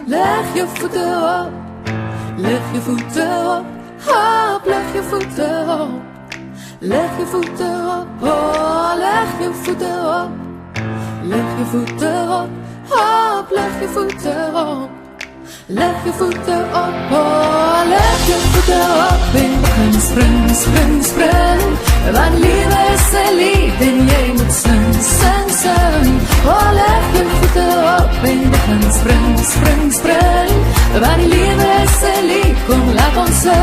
Leg je voeten op, leg je voeten op, op, leg je voeten op. Leg je voeten op, oh, leg je voeten op. Leg je voeten op, op, leg je voeten op. Leg je voeten op, oh, leg je voeten op. En begin spring, spring, spring. Want liefde is een lied en jij moet zing, zing, zing. Oh, leg je voeten op en begin spring, spring, spring. Want die liefde is een lied, kom laat ons zing.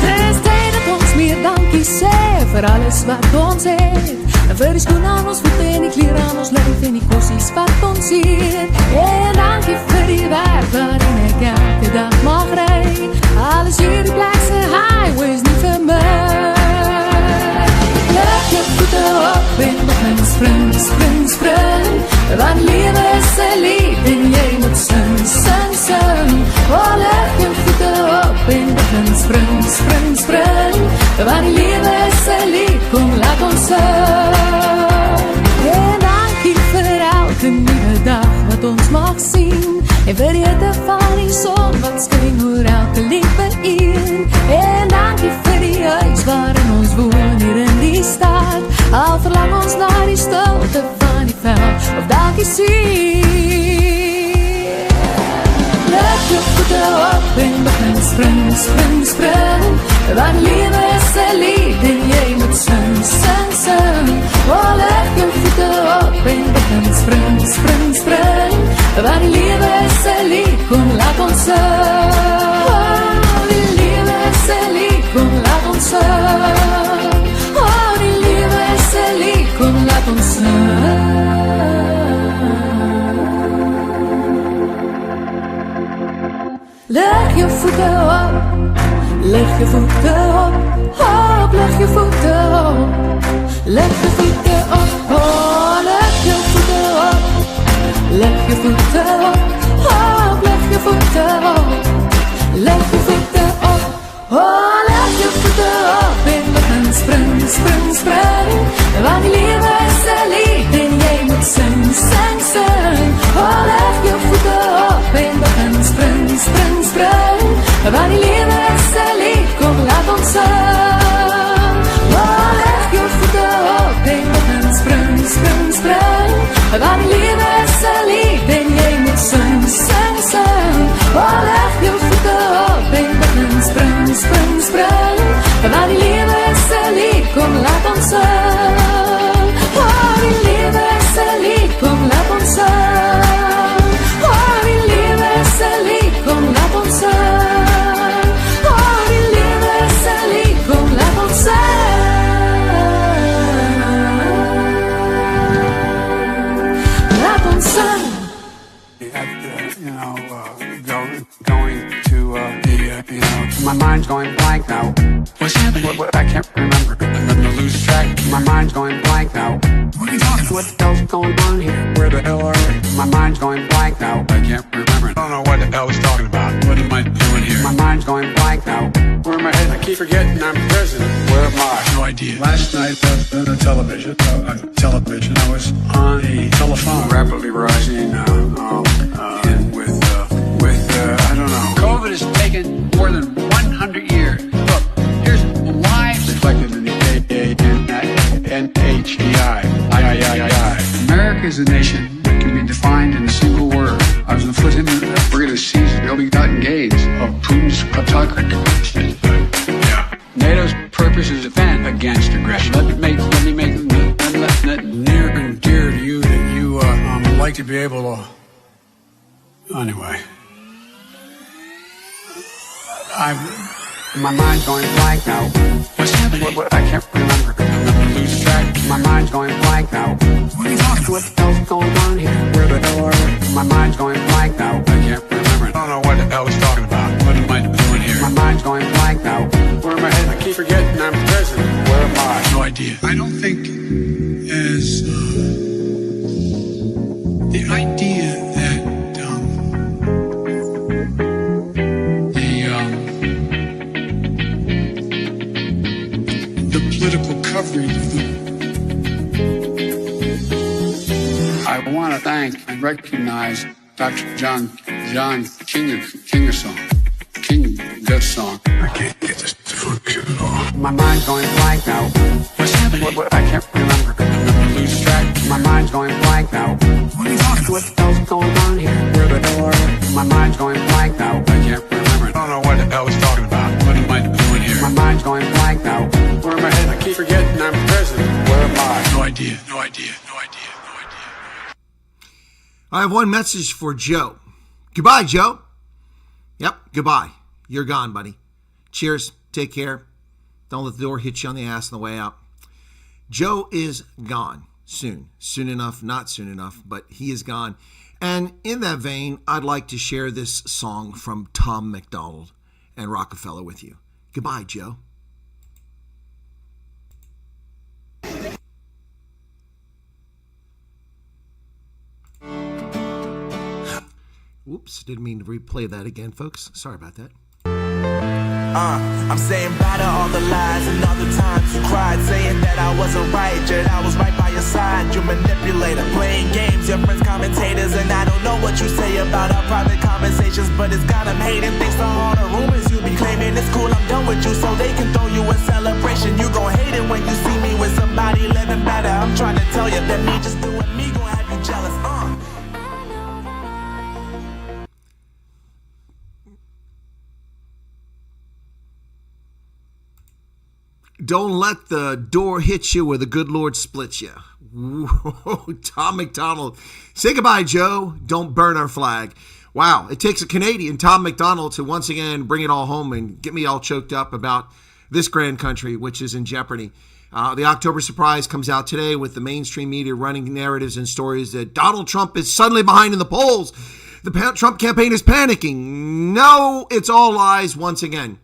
Het is tijd dat ons meer dankie sê vir alles wat ons het. En vir die skoen aan ons voete en die kleren aan ons lyf en die kossies wat ons eet. En dankie vir die werk waarin ek elke dag mag ry. Alles hier die plekse highways nie vir my. Leg je voeten op en begin spring, spring, spring. Want liefde is een lied en jy moet sing, sing, sing. Oh, leg je voeten op en begin spring, spring, spring. Want die liefde is een lied, kom laat ons sing. En dankie vir elke nieuwe dag wat ons mag sien. En vir die hitte van die son wat skyn oor elke liewe een. En dankie vir die huis waarin ons woon hier in die stad. Al verlang ons na die stilte van die veld of dankie sien. Leg je voeten op en begin spring, spring, spring. Want liefde is een lied en jy moet sing, sing, sing. Oh, leg je voeten op en begin spring, spring, spring. Want die liefde is een lied, kom laat ons sing. Oh, die liefde is een lied, kom laat ons sing. Oh, die liefde is een lied, kom laat ons sing. Leg je voeten op, leg je voeten op, op, leg je voeten op. Leg je voeten op, oh, leg je voeten op. Leg je voeten op, op, leg je voeten op. Leg je voeten op, oh, leg je voeten op. En begin spring, spring, spring. Want die liefde is een lied en jy moet sing, sing, sing. Oh, leg je voeten op en begin spring, spring, spring. Want die liefde is een lied, kom laat ons sing. Oh, leg je voeten op en begin spring, spring, spring. Want die liefde is een lied en jy moet sing, sing, sing. Oh, leg je voeten op en begin spring, spring, spring. Want die liefde is een lied, kom laat ons sing. Oh, die liefde is een lied, kom laat ons sing. Oh, die liefde is een lied, kom laat ons sing. Oh, die liefde is een lied, kom laat ons sing. Laat ons sing. Going to my mind's going blank now. What's happening? What, I can't remember. I'm gonna lose track. My mind's going blank now. What are you talking about? What the hell's going on here? Where the hell are we? My mind's going blank now. I can't remember. I don't know what the hell he's talking about. What am I doing here? My mind's going blank now. Where am I headed? I keep forgetting I'm president. Where am I? No idea. Last night I was on television. I was on a telephone. Rapidly rising and with I don't know. COVID has taken more than 100 years. Look, here's lives reflected in the NHEI. America is a nation that can be defined in a single word. I was inflicting we're going to seize the ill-begotten gains of Putin's autocracy. Yeah. NATO's purpose is to defend against aggression. Let me make Near and dear to you that you like to be able to. Anyway, my mind's going blank now. What's happening? What, I can't remember. I'm gonna lose track. My mind's going blank now. What are you talking about? What the hell's going on here? Where the hell are we? My mind's going blank now. I can't remember. I don't know what the hell he's talking about. What am I doing here? My mind's going blank now. Where am I headed? I keep forgetting I'm president. Where am I? No idea. I don't think as the idea that the political coverage of the I want to thank and recognize Dr. John King of song. King Death song. I can't get this to function at all. My mind's going blank now. What's happening? What, I can't remember. I'm gonna lose track. My mind's going blank now. What are you talking about? What the hell's going on here? Where the hell are you? My mind's going blank now. I can't remember. I don't know what the hell he's talking about. What am I doing here? My mind's going blank now. Where am I headed? I keep forgetting I'm president. Where am I? No idea. No idea. No idea. No idea. I have one message for Joe. Goodbye, Joe. Yep, goodbye. You're gone, buddy. Cheers. Take care. Don't let the door hit you on the ass on the way out. Joe is gone soon. Soon enough, not soon enough, but he is gone. And in that vein, I'd like to share this song from Tom MacDonald and Rockefeller with you. Goodbye, Joe. Whoops, didn't mean to replay that again, folks. Sorry about that. I'm saying bye to all the lies and all the times you cried, saying that I wasn't right, yet I was right by your side. You manipulator, playing games, your friends commentators, and I don't know what you say about our private conversations, but it's got them hating. Thanks to all the rumors you be claiming, it's cool, I'm done with you, so they can throw you a celebration. You gon' hate it when you see me with somebody living better. I'm trying to tell you that me just doing me gon' have you jealous. Don't let the door hit you where the good Lord splits you. Whoa, Tom MacDonald. Say goodbye, Joe. Don't burn our flag. Wow, it takes a Canadian, Tom MacDonald, to once again bring it all home and get me all choked up about this grand country, which is in jeopardy. The October surprise comes out today with the mainstream media running narratives and stories that Donald Trump is suddenly behind in the polls. The Trump campaign is panicking. No, it's all lies once again.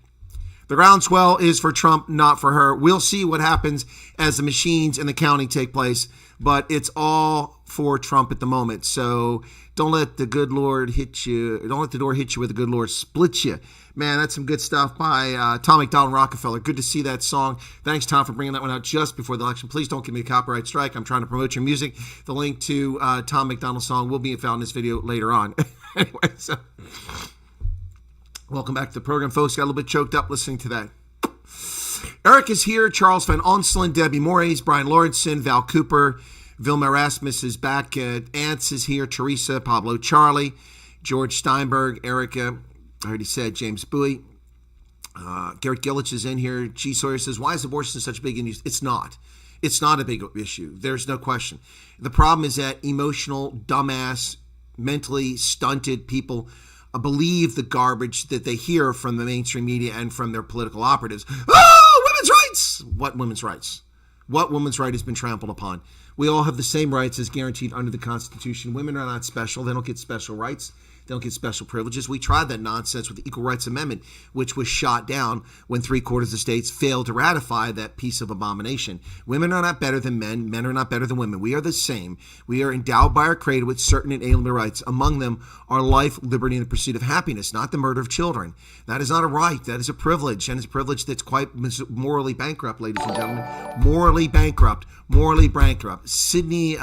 The groundswell is for Trump, not for her. We'll see what happens as the machines in the counting take place, but it's all for Trump at the moment. So don't let the good Lord hit you. Don't let the door hit you where the good Lord splits you. Man, that's some good stuff by Tom MacDonald and Rockefeller. Good to see that song. Thanks, Tom, for bringing that one out just before the election. Please don't give me a copyright strike. I'm trying to promote your music. The link to Tom MacDonald's song will be found in this video later on. Anyway, so welcome back to the program, folks. Got a little bit choked up listening to that. Eric is here. Charles Van Onselen, Debbie Moraes, Brian Lawrenson, Val Cooper, Vilma Erasmus is back. Ants is here. Teresa, Pablo Charlie, George Steinberg, Erica, I already said, James Bowie. Garrett Gillich is in here. G. Sawyer says, why is abortion such a big issue? It's not. It's not a big issue. There's no question. The problem is that emotional, dumbass, mentally stunted people believe the garbage that they hear from the mainstream media and from their political operatives. Oh, women's rights! What women's rights? What women's right has been trampled upon? We all have the same rights as guaranteed under the Constitution. Women are not special. They don't get special rights. They don't get special privileges. We tried that nonsense with the Equal Rights Amendment, which was shot down when 3/4 of the states failed to ratify that piece of abomination. Women are not better than men. Men are not better than women. We are the same. We are endowed by our Creator with certain inalienable rights. Among them are life, liberty, and the pursuit of happiness, not the murder of children. That is not a right. That is a privilege, and it's a privilege that's quite morally bankrupt, ladies and gentlemen. Morally bankrupt. Morally bankrupt. Sydney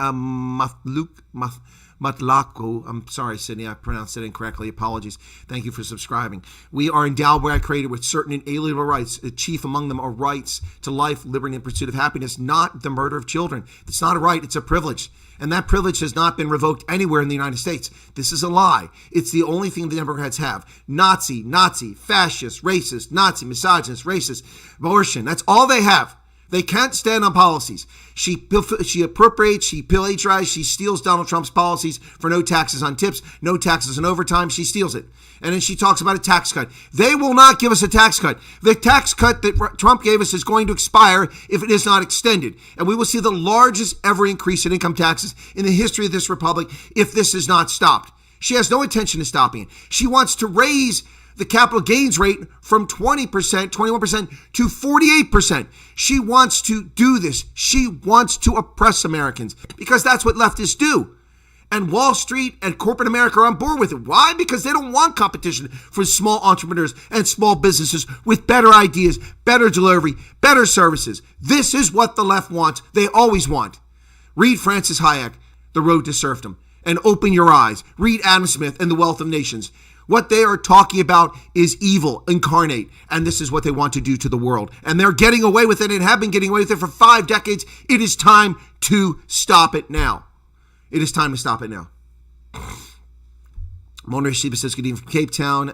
Matlaku. I'm sorry, Sydney, I pronounced it incorrectly. Apologies. Thank you for subscribing. We are endowed by our Creator with certain inalienable rights. Chief among them are rights to life, liberty, and pursuit of happiness, not the murder of children. It's not a right. It's a privilege. And that privilege has not been revoked anywhere in the United States. This is a lie. It's the only thing the Democrats have. Nazi, fascist, racist, Nazi, misogynist, racist, abortion. That's all they have. They can't stand on policies. She appropriates, she plagiarizes, she steals Donald Trump's policies for no taxes on tips, no taxes on overtime. She steals it. And then she talks about a tax cut. They will not give us a tax cut. The tax cut that Trump gave us is going to expire if it is not extended. And we will see the largest ever increase in income taxes in the history of this republic if this is not stopped. She has no intention of stopping it. She wants to raise the capital gains rate from 20%, 21% to 48%. She wants to do this. She wants to oppress Americans because that's what leftists do. And Wall Street and corporate America are on board with it. Why? Because they don't want competition for small entrepreneurs and small businesses with better ideas, better delivery, better services. This is what the left wants. They always want. Read Francis Hayek, The Road to Serfdom. and open your eyes. Read Adam Smith and The Wealth of Nations. What they are talking about is evil incarnate, and this is what they want to do to the world. And they're getting away with it and have been getting away with it for 5 decades. It is time to stop it now. It is time to stop it now. Mona Sheba says, good evening from Cape Town.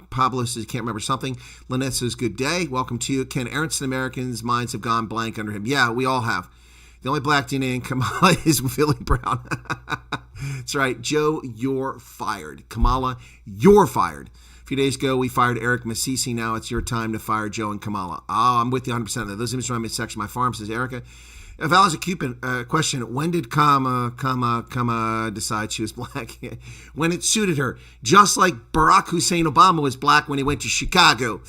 Pablo says, can't remember something. Lynette says, good day. Welcome to you. Ken Aronson, Americans' minds have gone blank under him. Yeah, we all have. The only black DNA in Kamala is Billy Brown. That's right. Joe, you're fired. Kamala, you're fired. A few days ago, we fired Eric Massisi. Now it's your time to fire Joe and Kamala. Oh, I'm with you 100% of that. Those images are on my section. My farm, says Erica. If I was a Cuban question, when did Kama decide she was black? When it suited her. Just like Barack Hussein Obama was black when he went to Chicago.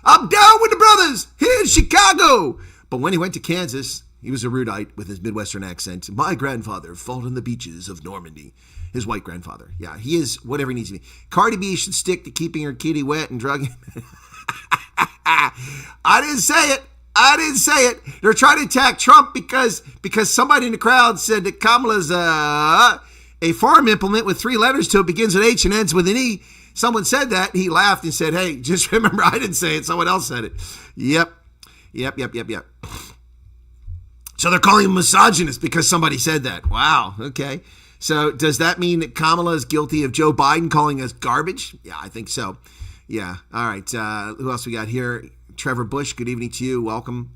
I'm down with the brothers. Here's Chicago. But when he went to Kansas, he was a Rudite with his Midwestern accent. My grandfather fought on the beaches of Normandy. His white grandfather. Yeah, he is whatever he needs to be. Cardi B should stick to keeping her kitty wet and drugging. I didn't say it. They're trying to attack Trump because somebody in the crowd said that Kamala's a farm implement with 3 letters to it, begins with H and ends with an E. Someone said that. He laughed and said, hey, just remember, I didn't say it. Someone else said it. Yep. So they're calling him misogynist because somebody said that. Wow. Okay. So does that mean that Kamala is guilty of Joe Biden calling us garbage? Yeah, I think so. Yeah. All right. Who else we got here? Trevor Bush, good evening to you. Welcome.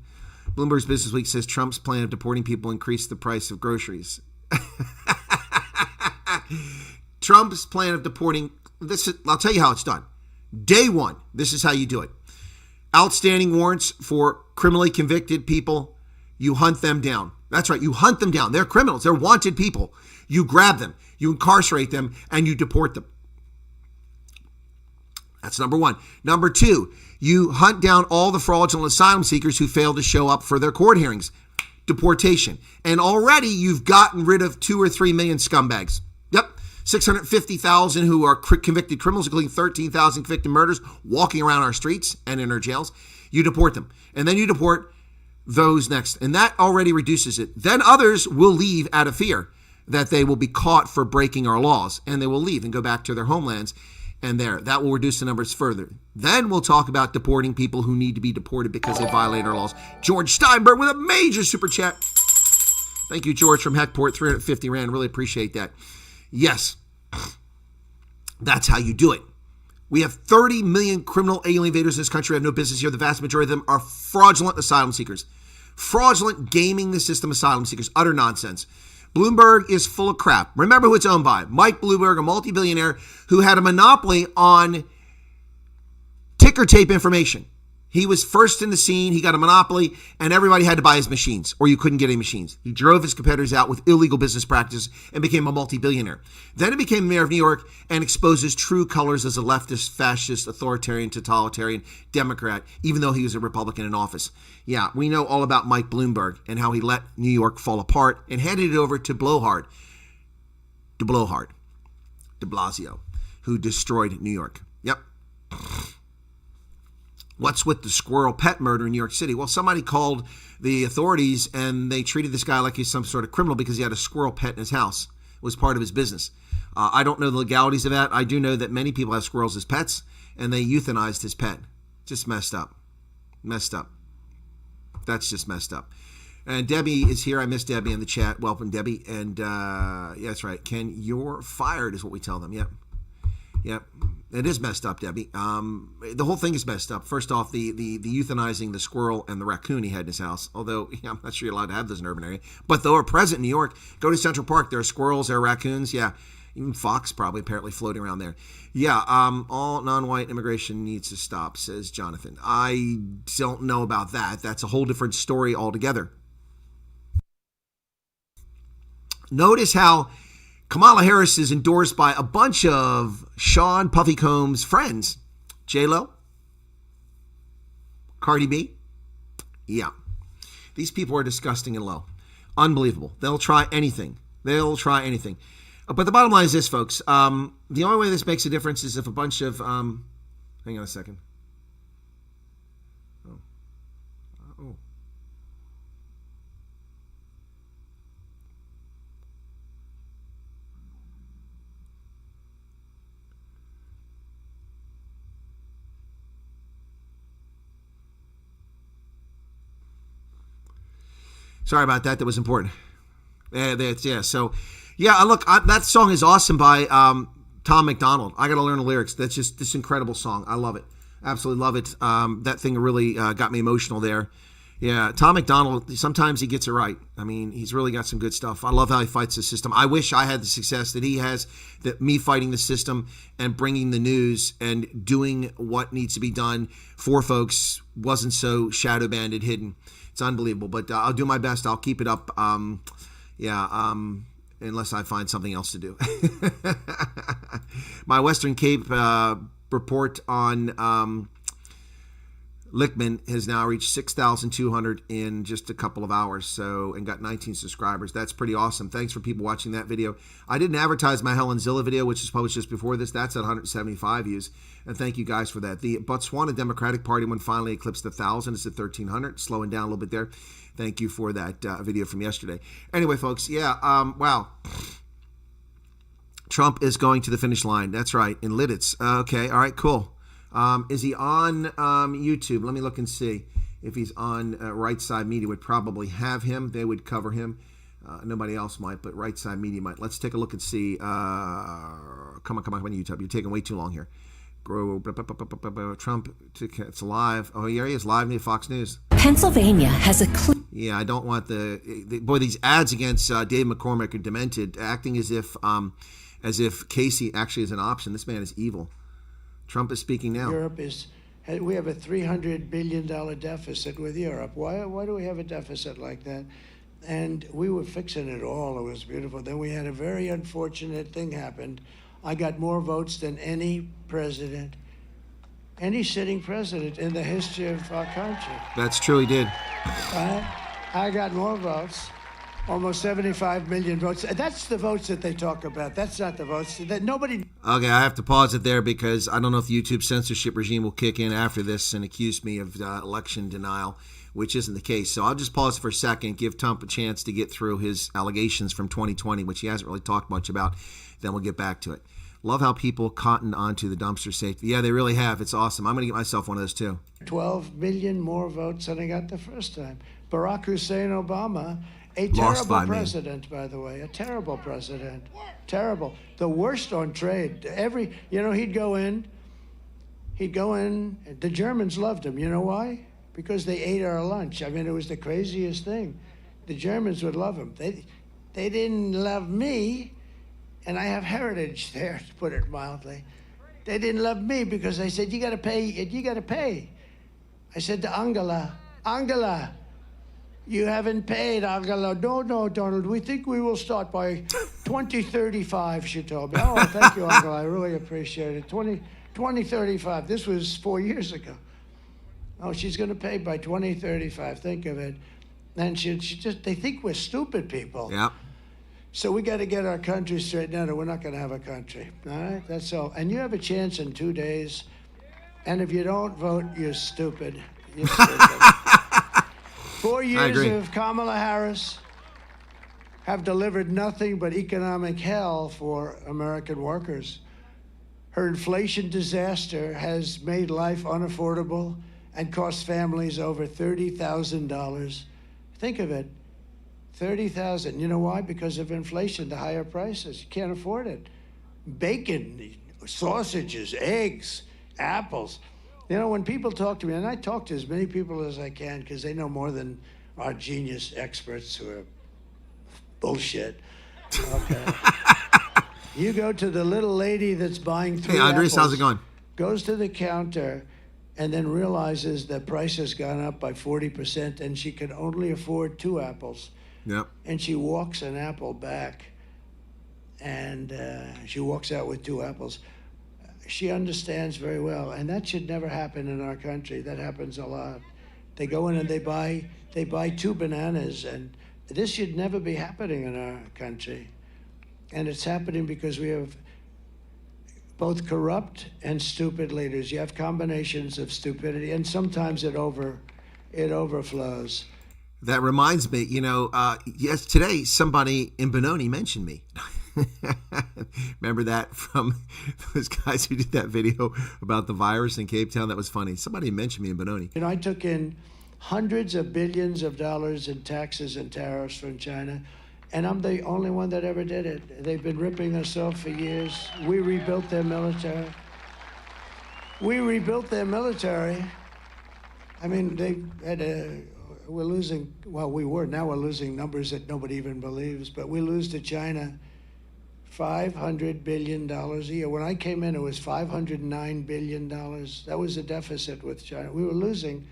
Bloomberg's Business Week says Trump's plan of deporting people increased the price of groceries. Trump's plan of deporting, I'll tell you how it's done. Day one, this is how you do it. Outstanding warrants for criminally convicted people, you hunt them down. That's right, you hunt them down. They're criminals. They're wanted people. You grab them, you incarcerate them, and you deport them. That's number one. Number two, you hunt down all the fraudulent asylum seekers who fail to show up for their court hearings. Deportation. And already you've gotten rid of 2 or 3 million scumbags. Yep. 650,000 who are convicted criminals, including 13,000 convicted murders, walking around our streets and in our jails. You deport them. And then you deport those next. And that already reduces it. Then others will leave out of fear that they will be caught for breaking our laws. And they will leave and go back to their homelands. And that will reduce the numbers further. Then we'll talk about deporting people who need to be deported because they violate our laws. George Steinberg with a major super chat. Thank you, George, from Heckport, 350 Rand. Really appreciate that. Yes, that's how you do it. We have 30 million criminal alien invaders in this country who have no business here. The vast majority of them are fraudulent asylum seekers. Fraudulent gaming the system asylum seekers. Utter nonsense. Bloomberg is full of crap. Remember who it's owned by. Mike Bloomberg, a multi-billionaire who had a monopoly on ticker tape information. He was first in the scene. He got a monopoly, and everybody had to buy his machines, or you couldn't get any machines. He drove his competitors out with illegal business practices and became a multi-billionaire. Then he became mayor of New York and exposed his true colors as a leftist, fascist, authoritarian, totalitarian Democrat, even though he was a Republican in office. Yeah, we know all about Mike Bloomberg and how he let New York fall apart and handed it over to Blowhard, de Blasio, who destroyed New York. Yep. What's with the squirrel pet murder in New York City? Well, somebody called the authorities and they treated this guy like he's some sort of criminal because he had a squirrel pet in his house. It was part of his business. I don't know the legalities of that. I do know that many people have squirrels as pets and they euthanized his pet. Just messed up. That's just messed up. And Debbie is here. I miss Debbie in the chat. Welcome, Debbie. And yeah, that's right. Ken, you're fired is what we tell them. Yep. It is messed up, Debbie. The whole thing is messed up. First off, the euthanizing the squirrel and the raccoon he had in his house, although I'm not sure you're allowed to have those in urban area. But though are present in New York, go to Central Park. There are squirrels, there are raccoons. Yeah, even fox probably apparently floating around there. Yeah, all non-white immigration needs to stop, says Jonathan. I don't know about that. That's a whole different story altogether. Notice how Kamala Harris is endorsed by a bunch of Sean Puffy Combs' friends. J-Lo, Cardi B. Yeah. These people are disgusting and low. Unbelievable. They'll try anything. But the bottom line is this, folks. The only way this makes a difference is if a bunch of... hang on a second. Oh. Sorry about that. That was important. Yeah. So, yeah. Look, that song is awesome by Tom McDonald. I got to learn the lyrics. That's just this incredible song. I love it. Absolutely love it. That thing really got me emotional there. Yeah, Tom McDonald, sometimes he gets it right. I mean, he's really got some good stuff. I love how he fights the system. I wish I had the success that he has, that me fighting the system and bringing the news and doing what needs to be done for folks wasn't so shadow banned and hidden. It's unbelievable, but I'll do my best. I'll keep it up. Unless I find something else to do. My Western Cape report on Lickman has now reached 6,200 in just a couple of hours, and got 19 subscribers. That's pretty awesome. Thanks for people watching that video. I didn't advertise my Helen Zilla video, which was published just before this. That's at 175 views, and thank you guys for that. The Botswana Democratic Party one finally eclipsed 1,000. It's at 1,300, slowing down a little bit there. Thank you for that video from yesterday. Anyway, folks, wow. Trump is going to the finish line. That's right, in Lidditz. Okay, all right, cool. Is he on YouTube? Let me look and see if he's on Right Side Media. Would probably have him. They would cover him. Nobody else might, but Right Side Media might. Let's take a look and see. Come on, YouTube. You're taking way too long here. Trump, it's live. Oh, here he is, live near Fox News. Pennsylvania has a Yeah, I don't want boy, these ads against Dave McCormick are demented, acting as if Casey actually is an option. This man is evil. Trump is speaking now. We have a $300 billion deficit with Europe. Why do we have a deficit like that? And we were fixing it all. It was beautiful. Then we had a very unfortunate thing happened. I got more votes than any sitting president in the history of our country. That's true, he did. I got more votes. Almost 75 million votes. That's the votes that they talk about. That's not the votes that nobody... Okay, I have to pause it there because I don't know if the YouTube censorship regime will kick in after this and accuse me of election denial, which isn't the case. So I'll just pause for a second, give Trump a chance to get through his allegations from 2020, which he hasn't really talked much about. Then we'll get back to it. Love how people cottoned onto the dumpster safety. Yeah, they really have. It's awesome. I'm going to get myself one of those too. 12 million more votes than I got the first time. Barack Hussein Obama... A terrible president, by the way. A terrible president. Terrible. The worst on trade. He'd go in. The Germans loved him. You know why? Because they ate our lunch. I mean, it was the craziest thing. The Germans would love him. They didn't love me, and I have heritage there, to put it mildly. They didn't love me because they said, you got to pay. You got to pay. I said to Angela, you haven't paid, Angela. No, Donald. We think we will start by 2035, she told me. Oh, thank you, Angela. I really appreciate it. 2035. This was 4 years ago. Oh, she's going to pay by 2035. Think of it. And they think we're stupid people. Yep. So we got to get our country straightened out or we're not going to have a country. All right? That's all. And you have a chance in 2 days. And if you don't vote, you're stupid. You're stupid. 4 years of Kamala Harris have delivered nothing but economic hell for American workers. Her inflation disaster has made life unaffordable and cost families over $30,000. Think of it, $30,000. You know why? Because of inflation, the higher prices. You can't afford it. Bacon, sausages, eggs, apples. You know, when people talk to me, and I talk to as many people as I can because they know more than our genius experts who are bullshit. Okay. You go to the little lady that's buying 3 Hey, Andres, apples, how's it going? goes to the counter and then realizes the price has gone up by 40% and she can only afford 2 apples. Yep. And she walks an apple back and she walks out with 2 apples. She understands very well, and that should never happen in our country. That happens a lot. They go in and they buy 2 bananas, and this should never be happening in our country. And it's happening because we have both corrupt and stupid leaders. You have combinations of stupidity, and sometimes it overflows. That reminds me, yes, today somebody in Benoni mentioned me. Remember that from those guys who did that video about the virus in Cape Town? That was funny. Somebody mentioned me in Benoni. I took in hundreds of billions of dollars in taxes and tariffs from China. And I'm the only one that ever did it. They've been ripping us off for years. We rebuilt their military. We rebuilt their military. I mean, we're losing, well, now we're losing numbers that nobody even believes, but we lose to China $500 billion a year. When I came in, it was $509 billion. That was the deficit with China. We were losing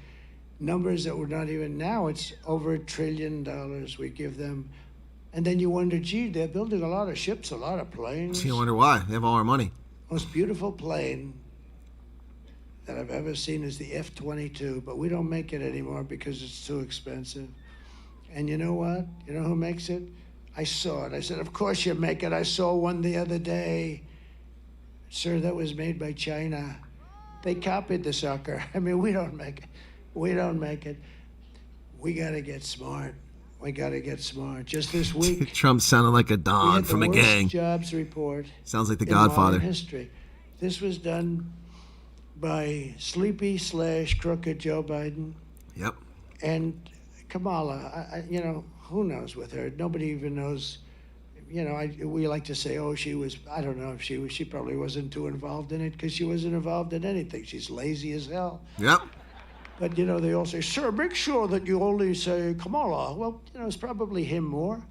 numbers that were not even, now it's over $1 trillion we give them. And then you wonder, gee, they're building a lot of ships, a lot of planes. You wonder why. They have all our money. Most beautiful plane that I've ever seen is the F-22, but we don't make it anymore because it's too expensive. And you know what? You know who makes it? I saw it. I said, of course you make it. I saw one the other day. Sir, that was made by China. They copied the sucker. I mean, we don't make it. We don't make it. We got to get smart. We got to get smart. Just this week, Trump sounded like a Don from a gang. Jobs report. Sounds like the Godfather. In history. This was done by sleepy/crooked Joe Biden. Yep. And Kamala, you know, who knows with her? Nobody even knows. You know, we like to say, oh, she was, I don't know if she was, she probably wasn't too involved in it because she wasn't involved in anything. She's lazy as hell. Yep. But, you know, they all say, sir, make sure that you only say Kamala. Well, you know, it's probably him more.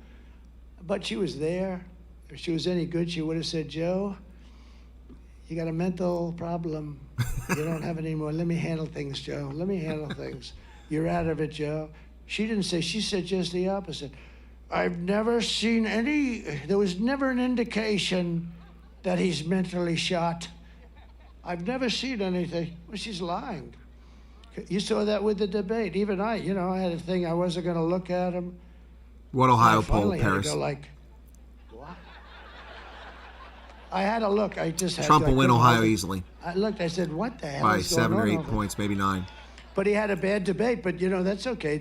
But she was there. If she was any good, she would have said, Joe, you got a mental problem. You don't have any more. Let me handle things, Joe. Let me handle things. You're out of it, Joe. She didn't say, she said just the opposite. I've never seen there was never an indication that he's mentally shot. I've never seen anything. Well, she's lying. You saw that with the debate. Even I, you know, I had a thing. I wasn't going to look at him. What Ohio poll, Paris? Paris? Had to go like, what? I had to look. I just had Trump to, will win Ohio easily. I looked. I said, what the hell by is going 7 or on 8 over points, maybe 9. But he had a bad debate. But, you know, that's okay.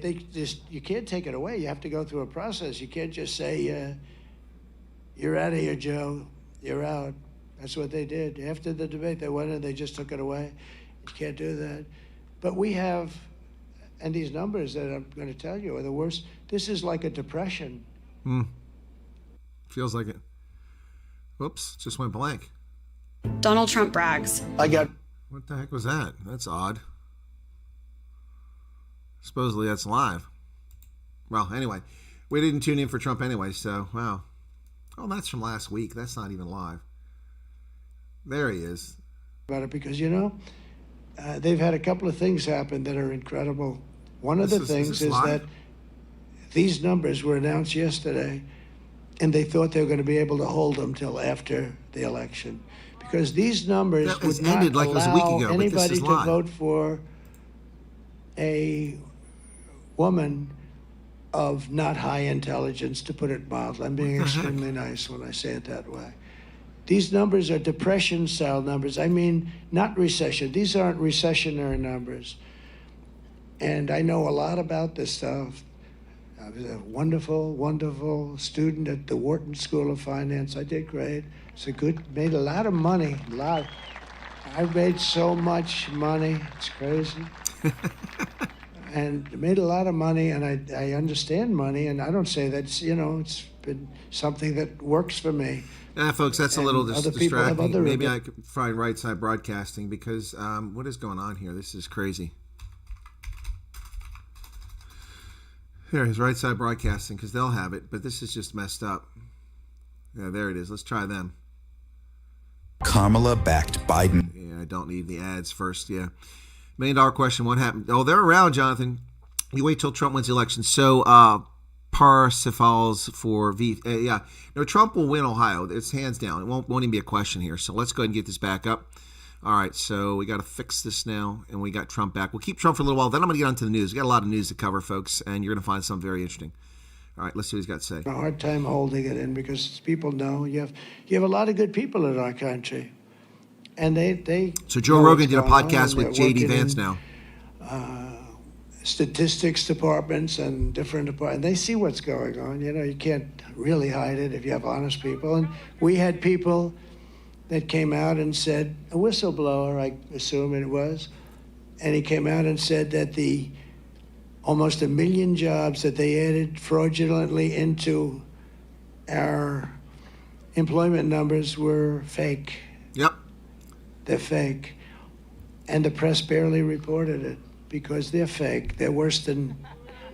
You can't take it away. You have to go through a process. You can't just say, you're out of here, Joe. You're out. That's what they did. After the debate, they went and they just took it away. You can't do that. But we have, and these numbers that I'm going to tell you are the worst. This is like a depression. Feels like it. Whoops, just went blank. Donald Trump brags. What the heck was that? That's odd. Supposedly that's live. Well, anyway, we didn't tune in for Trump anyway, so, wow. Oh, that's from last week. That's not even live. There he is. About it because, you know, they've had a couple of things happen that are incredible. One of the things is that these numbers were announced yesterday, and they thought they were going to be able to hold them till after the election. Because these numbers would not allow anybody to vote for a woman of not high intelligence, to put it mildly. I'm being extremely nice when I say it that way. These numbers are depression-style numbers. I mean, not recession. These aren't recessionary numbers. And I know a lot about this stuff. I was a wonderful, wonderful student at the Wharton School of Finance. I did great. Made a lot of money, I've made so much money, it's crazy. And made a lot of money, and I understand money, and I don't say that's, you know, it's been something that works for me. Yeah, folks, that's a little distracting. Maybe I could find Right Side Broadcasting because what is going on here? This is crazy. Here is Right Side Broadcasting because they'll have it, but this is just messed up. Yeah, there it is. Let's try them. Kamala backed Biden. Yeah, I don't need the ads first. Yeah. $1 million question. What happened? Oh, they're around, Jonathan. You wait till Trump wins the election. So, Parsifals for V. Yeah. No, Trump will win Ohio. It's hands down. It won't even be a question here. So let's go ahead and get this back up. All right. So we got to fix this now. And we got Trump back. We'll keep Trump for a little while. Then I'm going to get on to the news. We got a lot of news to cover, folks. And you're going to find something very interesting. All right. Let's see what he's got to say. A hard time holding it in because people know you have a lot of good people in our country. And they So Joe Rogan did a podcast with J.D. Vance now. Statistics departments and different departments. They see what's going on. You know, you can't really hide it if you have honest people. And we had people that came out and said, a whistleblower, I assume it was, and he came out and said that the almost 1 million jobs that they added fraudulently into our employment numbers were fake. Yep. They're fake. And the press barely reported it because they're fake. They're worse than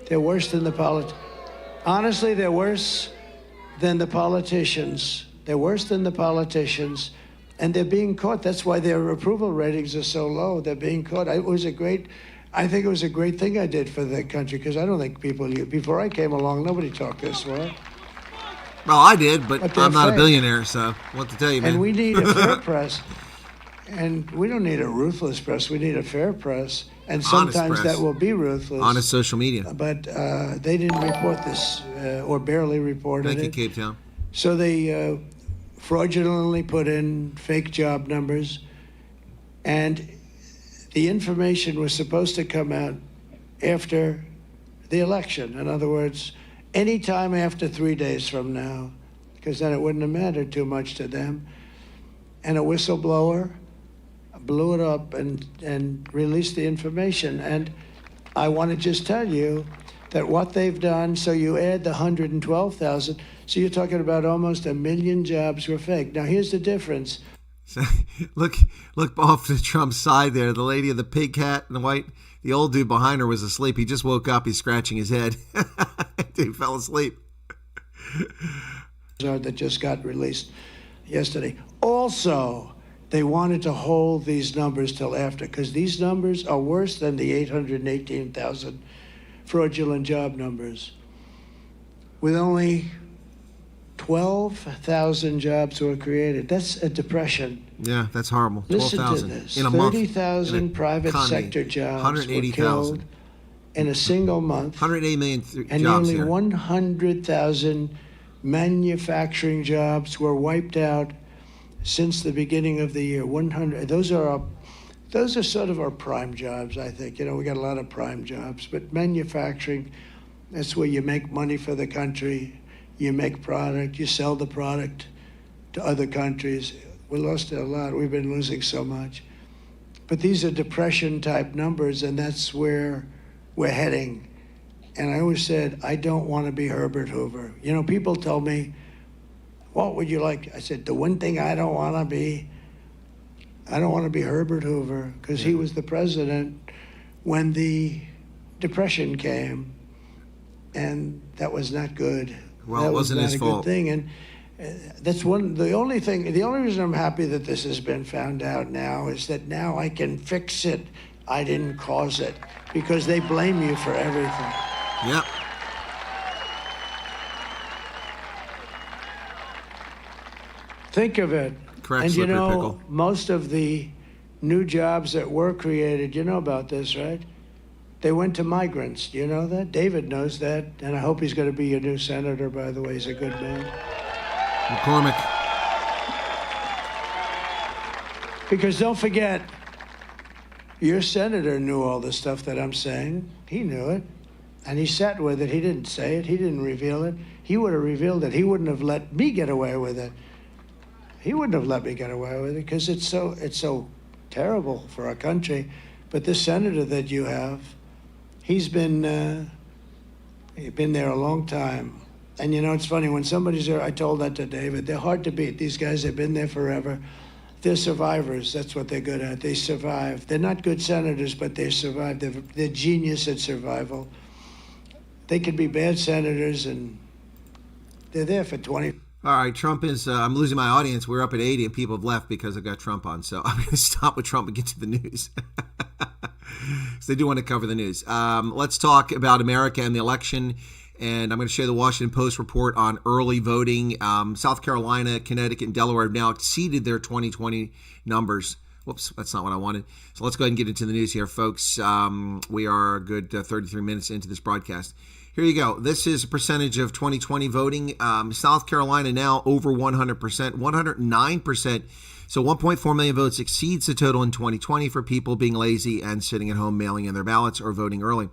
the honestly, they're worse than the politicians. They're worse than the politicians, and they're being caught. That's why their approval ratings are so low. They're being caught. I think it was a great thing I did for the country, because I don't think before I came along, nobody talked this way. Well, I did, but I'm not a billionaire, so what to tell you, man. And we need a fair press. And we don't need a ruthless press. We need a fair press. And sometimes that will be ruthless. Honest social media. But they didn't report this, or barely reported it. Thank you, Cape Town. So they fraudulently put in fake job numbers. And the information was supposed to come out after the election. In other words, any time after 3 days from now, because then it wouldn't have mattered too much to them. And a whistleblower blew it up and released the information. And I want to just tell you that what they've done, so you add the 112,000, so you're talking about almost 1 million jobs were fake. Now, here's the difference. Look off to Trump's side there. The lady of the pig hat and the white, the old dude behind her was asleep. He just woke up. He's scratching his head. He fell asleep. That just got released yesterday. Also, they wanted to hold these numbers till after, because these numbers are worse than the 818,000 fraudulent job numbers. With only 12,000 jobs were created. That's a depression. Yeah, that's horrible. Listen 12,000 to this. in a month. 30,000 private sector jobs were killed in a single month. 180 million and jobs nearly here. 100,000 manufacturing jobs were wiped out since the beginning of the year. 100. Those are sort of our prime jobs, I think. You know, we got a lot of prime jobs, but manufacturing, that's where you make money for the country. You make product, you sell the product to other countries. We lost a lot. We've been losing so much. But these are depression-type numbers, and that's where we're heading. And I always said, I don't want to be Herbert Hoover. You know, people tell me, what would you like? I said, the one thing I don't want to be Herbert Hoover, because he was the president when the Depression came, and that was not good. Well, that it wasn't his fault. Good thing, and that's the only reason I'm happy that this has been found out now is that now I can fix it. I didn't cause it, because they blame you for everything. Yep. Think of it. Correct, and you slippery know, pickle. most of the new jobs that were created, you know about this, right? They went to migrants. Do you know that? David knows that, and I hope he's going to be your new senator, by the way. He's a good man. McCormick. Because don't forget, your senator knew all the stuff that I'm saying. He knew it, and he sat with it. He didn't say it. He didn't reveal it. He would have revealed it. He wouldn't have let me get away with it. He wouldn't have let me get away with it because it's so terrible for our country. But this senator that you have, he's been there a long time. And you know, it's funny, when somebody's there, I told that to David, they're hard to beat. These guys have been there forever. They're survivors. That's what they're good at. They survive. They're not good senators, but they survive. They're genius at survival. They could be bad senators, and they're there for 20. All right, Trump is, I'm losing my audience. We're up at 80 and people have left because I've got Trump on. So I'm going to stop with Trump and get to the news. Because they do want to cover the news. Let's talk about America and the election. And I'm going to share the Washington Post report on early voting. South Carolina, Connecticut, and Delaware have now exceeded their 2020 numbers. Whoops, that's not what I wanted. So let's go ahead and get into the news here, folks. We are a good 33 minutes into this broadcast. Here you go. This is a percentage of 2020 voting. South Carolina now over 100%, 109%. So 1.4 million votes exceeds the total in 2020 for people being lazy and sitting at home mailing in their ballots or voting early.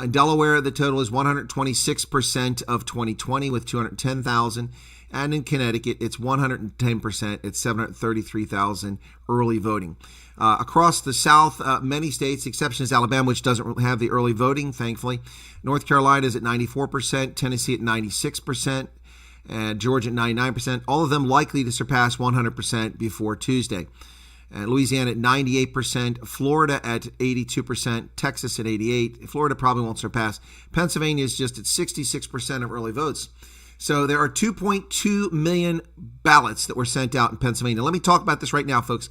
In Delaware, the total is 126% of 2020 with 210,000. And in Connecticut, it's 110%. It's 733,000 early voting. Across the South, many states, the exception is Alabama, which doesn't have the early voting, thankfully. North Carolina is at 94%, Tennessee at 96%, and Georgia at 99%. All of them likely to surpass 100% before Tuesday. And Louisiana at 98%, Florida at 82%, Texas at 88%. Florida probably won't surpass. Pennsylvania is just at 66% of early votes. So there are 2.2 million ballots that were sent out in Pennsylvania. Let me talk about this right now, folks.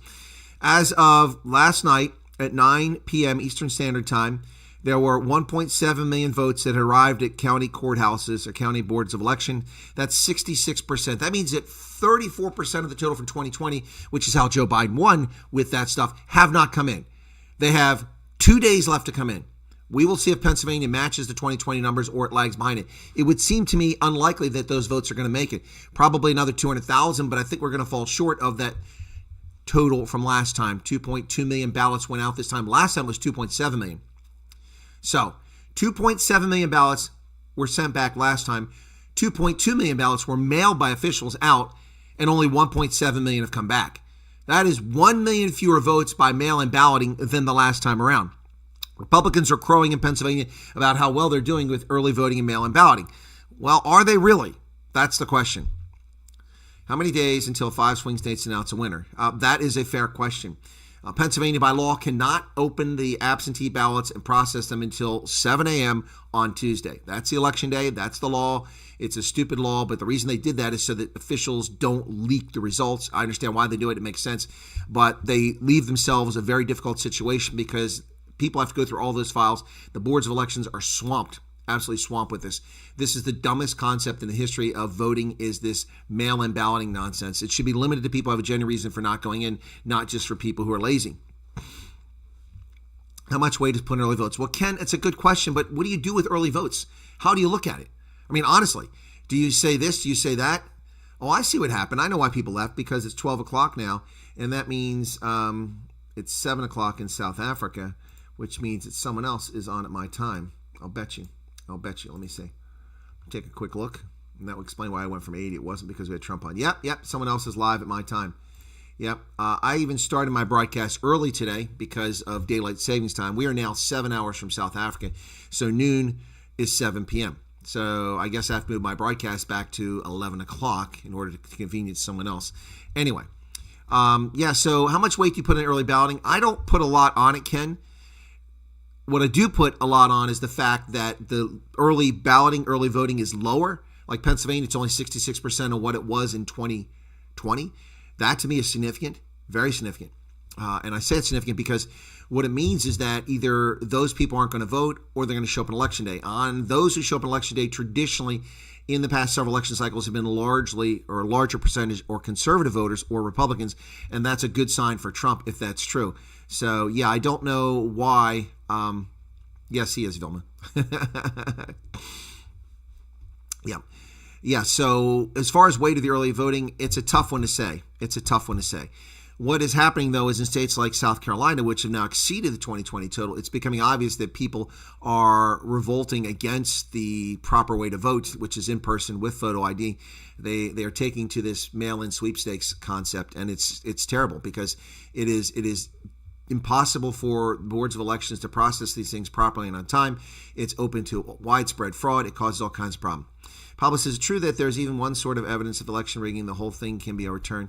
As of last night at 9 p.m. Eastern Standard Time, there were 1.7 million votes that had arrived at county courthouses or county boards of election. That's 66%. That means that 34% of the total from 2020, which is how Joe Biden won with that stuff, have not come in. They have 2 days left to come in. We will see if Pennsylvania matches the 2020 numbers or it lags behind it. It would seem to me unlikely that those votes are going to make it. Probably another 200,000, but I think we're going to fall short of that total from last time. 2.2 million ballots went out this time. Last time was 2.7 million. So 2.7 million ballots were sent back last time. 2.2 million ballots were mailed by officials out, and only 1.7 million have come back. That is 1 million fewer votes by mail-in balloting than the last time around. Republicans are crowing in Pennsylvania about how well they're doing with early voting and mail-in balloting. Well, are they really? That's the question. How many days until 5 swing states announce a winner? That is a fair question. Pennsylvania, by law, cannot open the absentee ballots and process them until 7 a.m. on Tuesday. That's the election day. That's the law. It's a stupid law, but the reason they did that is so that officials don't leak the results. I understand why they do it. It makes sense. But they leave themselves a very difficult situation because people have to go through all those files. The boards of elections are swamped, absolutely swamped with this. This is the dumbest concept in the history of voting, is this mail-in balloting nonsense. It should be limited to people who have a genuine reason for not going in, not just for people who are lazy. How much weight is put in early votes? Well, Ken, it's a good question, but what do you do with early votes? How do you look at it? I mean, honestly, do you say this? Do you say that? Oh, I see what happened. I know why people left, because it's 12 o'clock now, and that means it's 7 o'clock in South Africa, which means that someone else is on at my time. I'll bet you. Let me see. Take a quick look, and that will explain why I went from 80. It wasn't because we had Trump on. Yep. Someone else is live at my time. Yep. I even started my broadcast early today because of daylight savings time. We are now 7 hours from South Africa, so noon is 7 p.m. So I guess I have to move my broadcast back to 11 o'clock in order to convenience someone else. Anyway, so how much weight do you put in early balloting? I don't put a lot on it, Ken. What I do put a lot on is the fact that the early balloting, early voting is lower. Like Pennsylvania, it's only 66% of what it was in 2020. That to me is significant, very significant. And I say it's significant because what it means is that either those people aren't going to vote or they're going to show up on election day. On those who show up on election day, traditionally in the past several election cycles have been largely or a larger percentage or conservative voters or Republicans. And that's a good sign for Trump if that's true. So, yeah, I don't know why. Yes, he is, Vilma. Yeah. So as far as weight of the early voting, it's a tough one to say. What is happening, though, is in states like South Carolina, which have now exceeded the 2020 total, it's becoming obvious that people are revolting against the proper way to vote, which is in person with photo ID. They are taking to this mail-in sweepstakes concept, and it's terrible because it is impossible for boards of elections to process these things properly and on time. It's open to widespread fraud. It causes all kinds of problems. Pablo says, it's true that there's even one sort of evidence of election rigging. The whole thing can be overturned.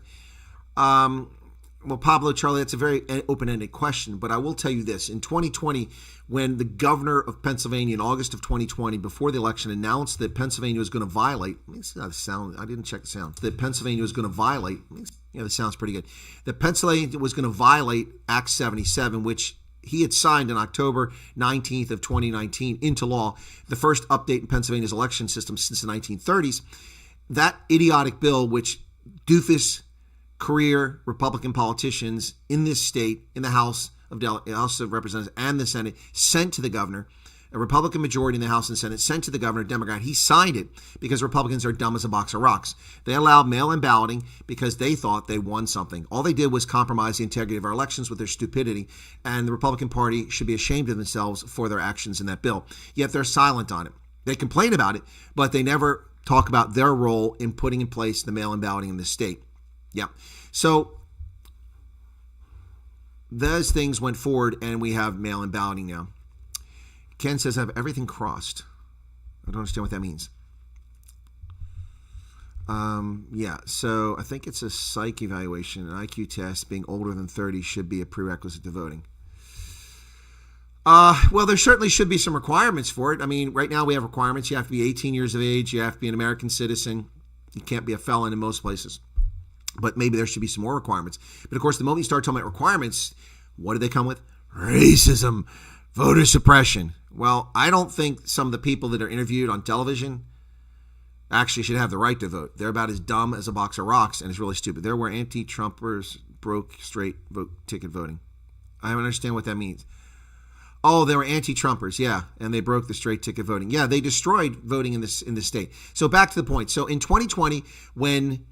Well, Pablo, Charlie, that's a very open-ended question, but I will tell you this. In 2020, when the governor of Pennsylvania in August of 2020, before the election, announced that Pennsylvania was going to violate, let me see how the sound, I didn't check the sound, that Pennsylvania was going to violate, this sounds pretty good, that Pennsylvania was going to violate Act 77, which he had signed on October 19th of 2019 into law, the first update in Pennsylvania's election system since the 1930s. That idiotic bill, which doofus career Republican politicians in this state, in the House of Representatives and the Senate, sent to the governor, a Republican majority in the House and Senate sent to the governor, Democrat. He signed it because Republicans are dumb as a box of rocks. They allowed mail-in balloting because they thought they won something. All they did was compromise the integrity of our elections with their stupidity, and the Republican Party should be ashamed of themselves for their actions in that bill. Yet they're silent on it. They complain about it, but they never talk about their role in putting in place the mail-in balloting in the state. Yeah. So those things went forward, and we have mail-in balloting now. Ken says, I have everything crossed. I don't understand what that means. Yeah, so I think it's a psych evaluation. An IQ test. Being older than 30 should be a prerequisite to voting. Well, there certainly should be some requirements for it. I mean, right now we have requirements. You have to be 18 years of age. You have to be an American citizen. You can't be a felon in most places. But maybe there should be some more requirements. But of course, the moment you start talking about requirements, what do they come with? Racism, voter suppression. Well, I don't think some of the people that are interviewed on television actually should have the right to vote. They're about as dumb as a box of rocks, and it's really stupid. There were anti-Trumpers broke straight vote ticket voting. I don't understand what that means. Oh, they were anti-Trumpers, yeah, and they broke the straight ticket voting. Yeah, they destroyed voting in this state. So back to the point. So in 2020, when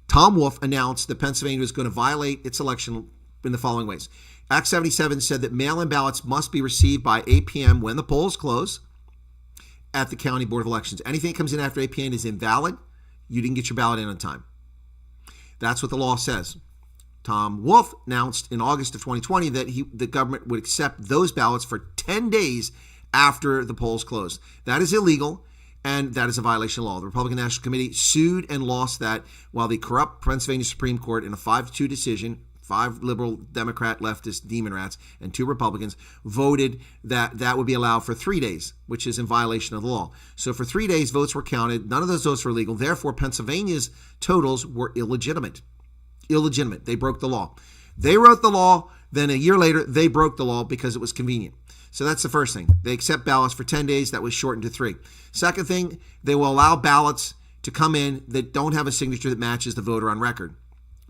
Tom Wolf announced that Pennsylvania was going to violate its election in the following ways. Act 77 said that mail-in ballots must be received by 8 p.m. when the polls close at the County Board of Elections. Anything that comes in after 8 p.m. is invalid. You didn't get your ballot in on time. That's what the law says. Tom Wolf announced in August of 2020 that the government would accept those ballots for 10 days after the polls closed. That is illegal, and that is a violation of law. The Republican National Committee sued and lost that, while the corrupt Pennsylvania Supreme Court in a 5-2 decision, 5 liberal Democrat leftist demon rats and 2 Republicans voted that that would be allowed for 3 days, which is in violation of the law. So for 3 days, votes were counted. None of those votes were legal. Therefore, Pennsylvania's totals were illegitimate. Illegitimate. They broke the law. They wrote the law. Then a year later, they broke the law because it was convenient. So that's the first thing. They accept ballots for 10 days. That was shortened to 3. Second thing, they will allow ballots to come in that don't have a signature that matches the voter on record.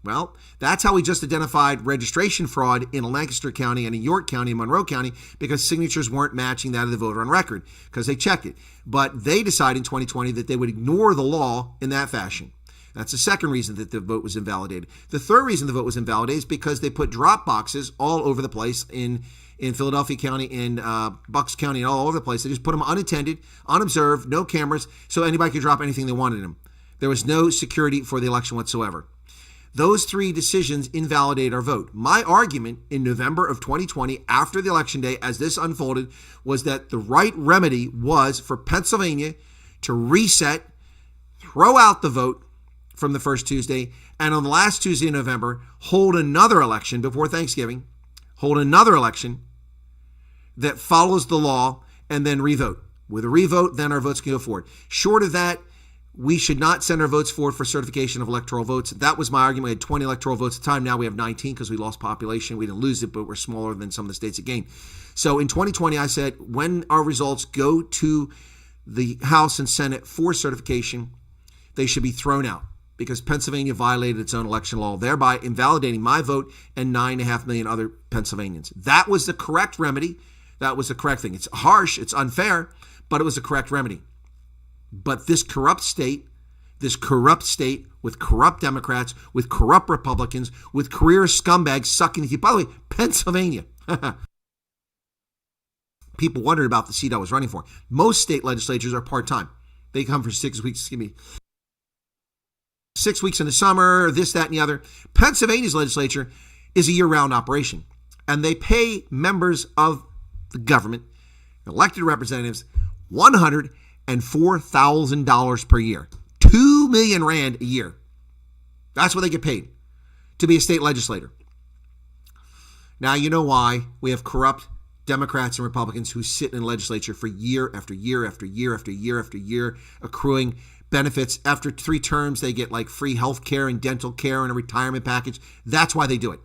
Well, that's how we just identified registration fraud in Lancaster County and in York County and Monroe County, because signatures weren't matching that of the voter on record because they checked it. But they decided in 2020 that they would ignore the law in that fashion. That's the second reason that the vote was invalidated. The third reason the vote was invalidated is because they put drop boxes all over the place in Philadelphia County, in Bucks County, and all over the place. They just put them unattended, unobserved, no cameras, so anybody could drop anything they wanted in them. There was no security for the election whatsoever. Those 3 decisions invalidate our vote. My argument in November of 2020, after the election day, as this unfolded, was that the right remedy was for Pennsylvania to reset, throw out the vote from the first Tuesday, and on the last Tuesday in November, hold another election before Thanksgiving, hold another election that follows the law, and then revote. With a revote, then our votes can go forward. Short of that, we should not send our votes forward for certification of electoral votes. That was my argument. We had 20 electoral votes at the time. Now we have 19 because we lost population. We didn't lose it, but we're smaller than some of the states that gained. So in 2020, I said, when our results go to the House and Senate for certification, they should be thrown out because Pennsylvania violated its own election law, thereby invalidating my vote and 9.5 million other Pennsylvanians. That was the correct remedy. That was the correct thing. It's harsh. It's unfair, but it was the correct remedy. But this corrupt state with corrupt Democrats, with corrupt Republicans, with career scumbags sucking the teeth. By the way, Pennsylvania. People wondered about the seat I was running for. Most state legislatures are part-time. They come for 6 weeks, 6 weeks in the summer, this, that, and the other. Pennsylvania's legislature is a year-round operation. And they pay members of the government, elected representatives, $104,000 per year. 2 million rand a year. That's what they get paid to be a state legislator. Now, you know why we have corrupt Democrats and Republicans who sit in the legislature for year after year after year after year after year, accruing benefits. After 3 terms, they get like free health care and dental care and a retirement package. That's why they do it.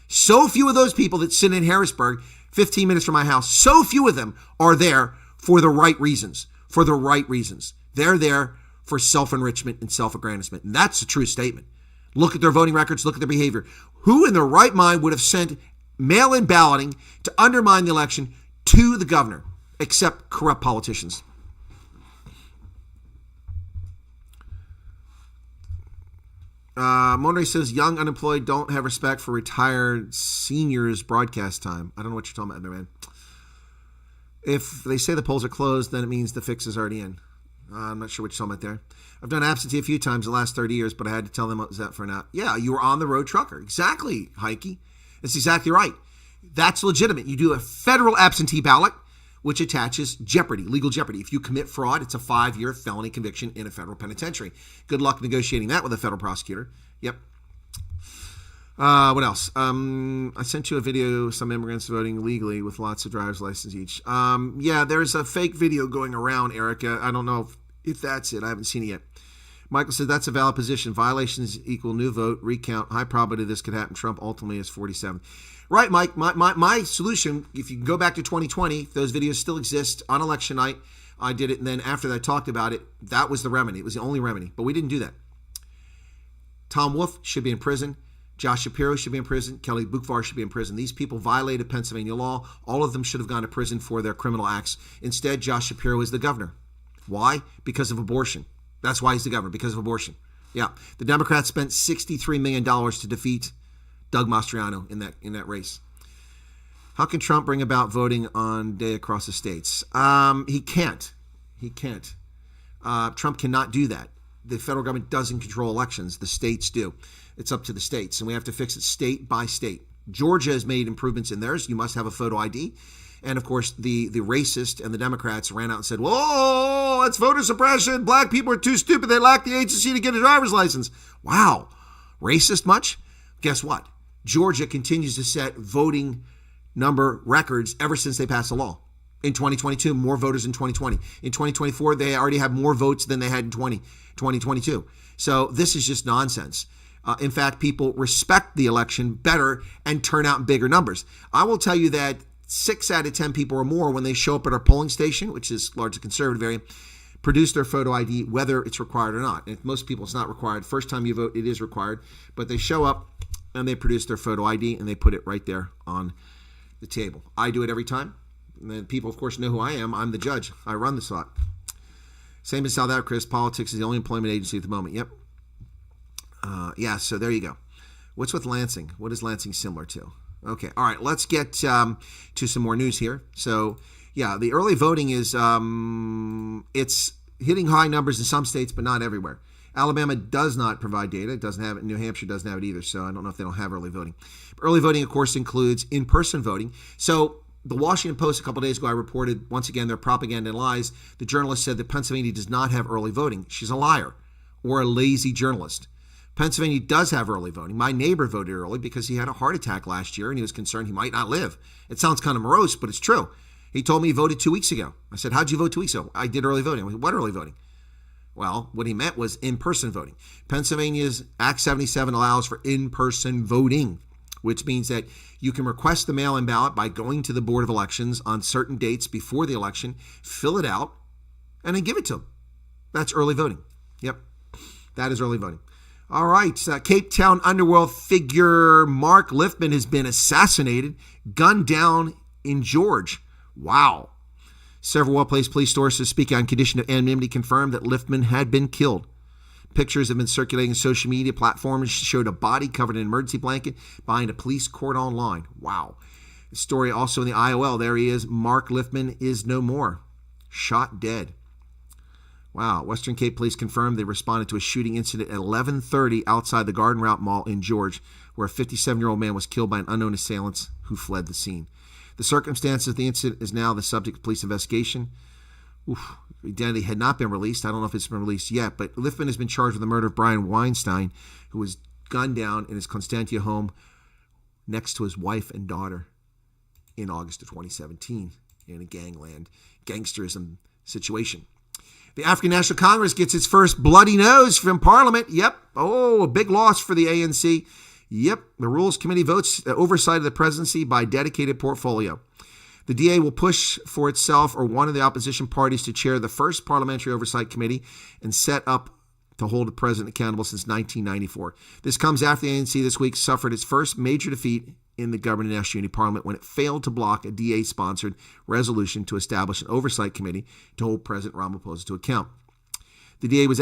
So few of those people that sit in Harrisburg, 15 minutes from my house, so few of them are there for the right reasons. For the right reasons. They're there for self-enrichment and self-aggrandizement. And that's a true statement. Look at their voting records. Look at their behavior. Who in their right mind would have sent mail-in balloting to undermine the election to the governor, except corrupt politicians? Monterey says, young unemployed don't have respect for retired seniors' broadcast time. I don't know what you're talking about, man. If they say the polls are closed, then it means the fix is already in. I'm not sure what you're talking about there. I've done absentee a few times in the last 30 years, but I had to tell them what was that for now. Yeah, you were on the road trucker. Exactly, Heike. That's exactly right. That's legitimate. You do a federal absentee ballot, which attaches jeopardy, legal jeopardy. If you commit fraud, it's a 5-year felony conviction in a federal penitentiary. Good luck negotiating that with a federal prosecutor. Yep. What else? I sent you a video of some immigrants voting legally with lots of driver's license each. Yeah, there's a fake video going around, Erica. I don't know if that's it. I haven't seen it yet. Michael said that's a valid position. Violations equal new vote, recount. High probability this could happen. Trump ultimately is 47. Right, Mike. My solution, if you can go back to 2020, those videos still exist on election night. I did it, and then after that I talked about it. That was the remedy. It was the only remedy. But we didn't do that. Tom Wolf should be in prison. Josh Shapiro should be in prison. Kelly Bukvar should be in prison. These people violated Pennsylvania law. All of them should have gone to prison for their criminal acts. Instead, Josh Shapiro is the governor. Why? Because of abortion. That's why he's the governor, because of abortion. Yeah. The Democrats spent $63 million to defeat Doug Mastriano in that race. How can Trump bring about voting on day across the states? He can't. Trump cannot do that. The federal government doesn't control elections. The states do. It's up to the states, and we have to fix it state by state. Georgia has made improvements in theirs. You must have a photo ID. And, of course, the racist and the Democrats ran out and said, whoa, that's voter suppression. Black people are too stupid. They lack the agency to get a driver's license. Wow. Racist much? Guess what? Georgia continues to set voting number records ever since they passed the law. In 2022, more voters in 2020. In 2024, they already have more votes than they had in 2022. So this is just nonsense. In fact, people respect the election better and turn out in bigger numbers. I will tell you that 6 out of 10 people or more, when they show up at our polling station, which is largely conservative area, produce their photo ID, whether it's required or not. And most people, it's not required. First time you vote, it is required. But they show up and they produce their photo ID and they put it right there on the table. I do it every time. And then people, of course, know who I am. I'm the judge. I run the slot. Same as South Africa, Chris. Politics is the only employment agency at the moment. Yep. Yeah, so there you go. What's with Lansing? What is Lansing similar to? Okay, all right, let's get to some more news here. So, yeah, the early voting is, it's hitting high numbers in some states, but not everywhere. Alabama does not provide data. It doesn't have it. New Hampshire doesn't have it either, so I don't know if they don't have early voting. Early voting, of course, includes in-person voting. So the Washington Post a couple days ago, I reported, once again, their propaganda and lies. The journalist said that Pennsylvania does not have early voting. She's a liar or a lazy journalist. Pennsylvania does have early voting. My neighbor voted early because he had a heart attack last year and he was concerned he might not live. It sounds kind of morose, but it's true. He told me he voted 2 weeks ago. I said, how'd you vote 2 weeks ago? I did early voting. I said, what early voting? Well, what he meant was in-person voting. Pennsylvania's Act 77 allows for in-person voting, which means that you can request the mail-in ballot by going to the Board of Elections on certain dates before the election, fill it out, and then give it to them. That's early voting. Yep, that is early voting. All right, Cape Town underworld figure Mark Lifman has been assassinated, gunned down in George. Wow. Several well-placed police sources speaking on condition of anonymity confirmed that Lifman had been killed. Pictures have been circulating on social media platforms showed a body covered in an emergency blanket behind a police cordon line. Wow. The story also in the IOL. There he is. Mark Lifman is no more. Shot dead. Wow. Western Cape police confirmed they responded to a shooting incident at 11:30 outside the Garden Route Mall in George, where a 57-year-old man was killed by an unknown assailant who fled the scene. The circumstances of the incident is now the subject of police investigation. Identity had not been released. I don't know if it's been released yet, but Lifman has been charged with the murder of Brian Weinstein, who was gunned down in his Constantia home next to his wife and daughter in August of 2017 in a gangsterism situation. The African National Congress gets its first bloody nose from Parliament. Yep. Oh, a big loss for the ANC. Yep. The Rules Committee votes oversight of the presidency by dedicated portfolio. The DA will push for itself or one of the opposition parties to chair the first Parliamentary Oversight Committee and set up to hold the president accountable since 1994. This comes after the ANC this week suffered its first major defeat in the Government of National Unity Parliament when it failed to block a DA-sponsored resolution to establish an oversight committee to hold President Ramaphosa to account. The ANC was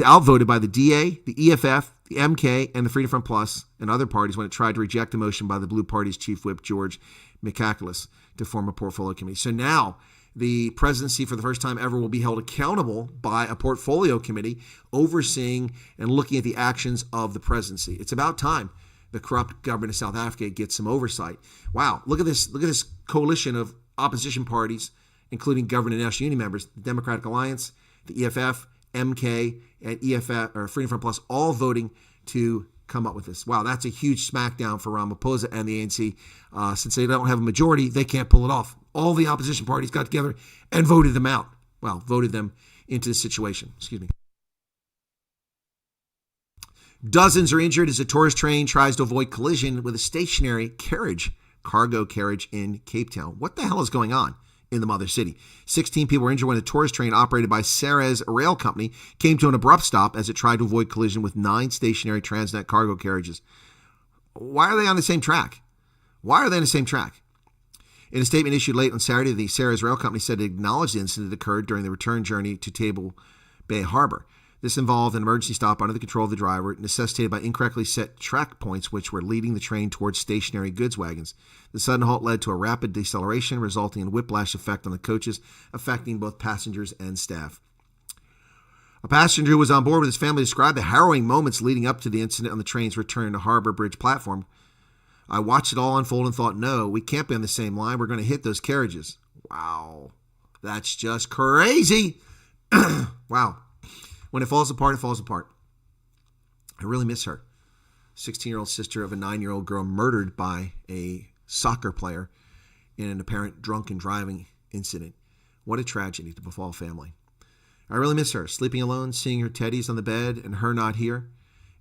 outvoted by the DA, the EFF, the MK, and the Freedom Front Plus and other parties when it tried to reject the motion by the Blue Party's chief whip, George Michaelis, to form a portfolio committee. So now The presidency, for the first time ever, will be held accountable by a portfolio committee overseeing and looking at the actions of the presidency. It's about time the corrupt government of South Africa gets some oversight. Wow, look at this coalition of opposition parties, including Government and National Union members, the Democratic Alliance, the EFF, MK, and EFF, or Freedom Front Plus, all voting to come up with this. Wow, that's a huge smackdown for Ramaphosa and the ANC. Since they don't have a majority, they can't pull it off. All the opposition parties got together and voted them out. Well, voted them into the situation. Excuse me. Dozens are injured as a tourist train tries to avoid collision with a stationary cargo carriage in Cape Town. What the hell is going on in the mother city? 16 people were injured when a tourist train operated by Ceres Rail Company came to an abrupt stop as it tried to avoid collision with 9 stationary Transnet cargo carriages. Why are they on the same track? In a statement issued late on Saturday, the Ceres Rail Company said it acknowledged the incident that occurred during the return journey to Table Bay Harbor. This involved an emergency stop under the control of the driver, necessitated by incorrectly set track points which were leading the train towards stationary goods wagons. The sudden halt led to a rapid deceleration, resulting in whiplash effect on the coaches, affecting both passengers and staff. A passenger who was on board with his family described the harrowing moments leading up to the incident on the train's return to Harbor Bridge platform. I watched it all unfold and thought, no, we can't be on the same line. We're going to hit those carriages. Wow. That's just crazy. Wow. When it falls apart, it falls apart. I really miss her. 16-year-old sister of a 9-year-old girl murdered by a soccer player in an apparent drunken driving incident. What a tragedy to befall a family. I really miss her. Sleeping alone, seeing her teddies on the bed and her not here.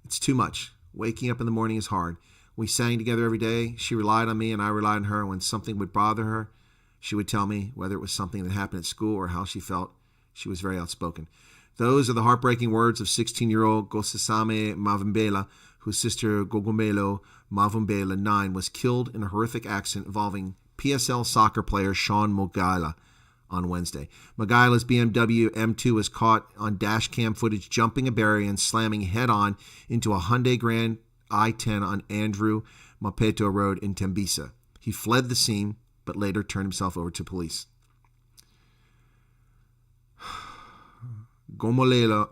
It's too much. Waking up in the morning is hard. We sang together every day. She relied on me and I relied on her. When something would bother her, she would tell me, whether it was something that happened at school or how she felt. She was very outspoken. Those are the heartbreaking words of 16-year-old Gosesame Mavumbela, whose sister Gogomelo Mavumbela, 9, was killed in a horrific accident involving PSL soccer player Sean Mogala on Wednesday. Mogala's BMW M2 was caught on dash cam footage jumping a barrier and slamming head-on into a Hyundai Grand I-10 on Andrew Mapeto Road in Tembisa. He fled the scene, but later turned himself over to police. Gomolemo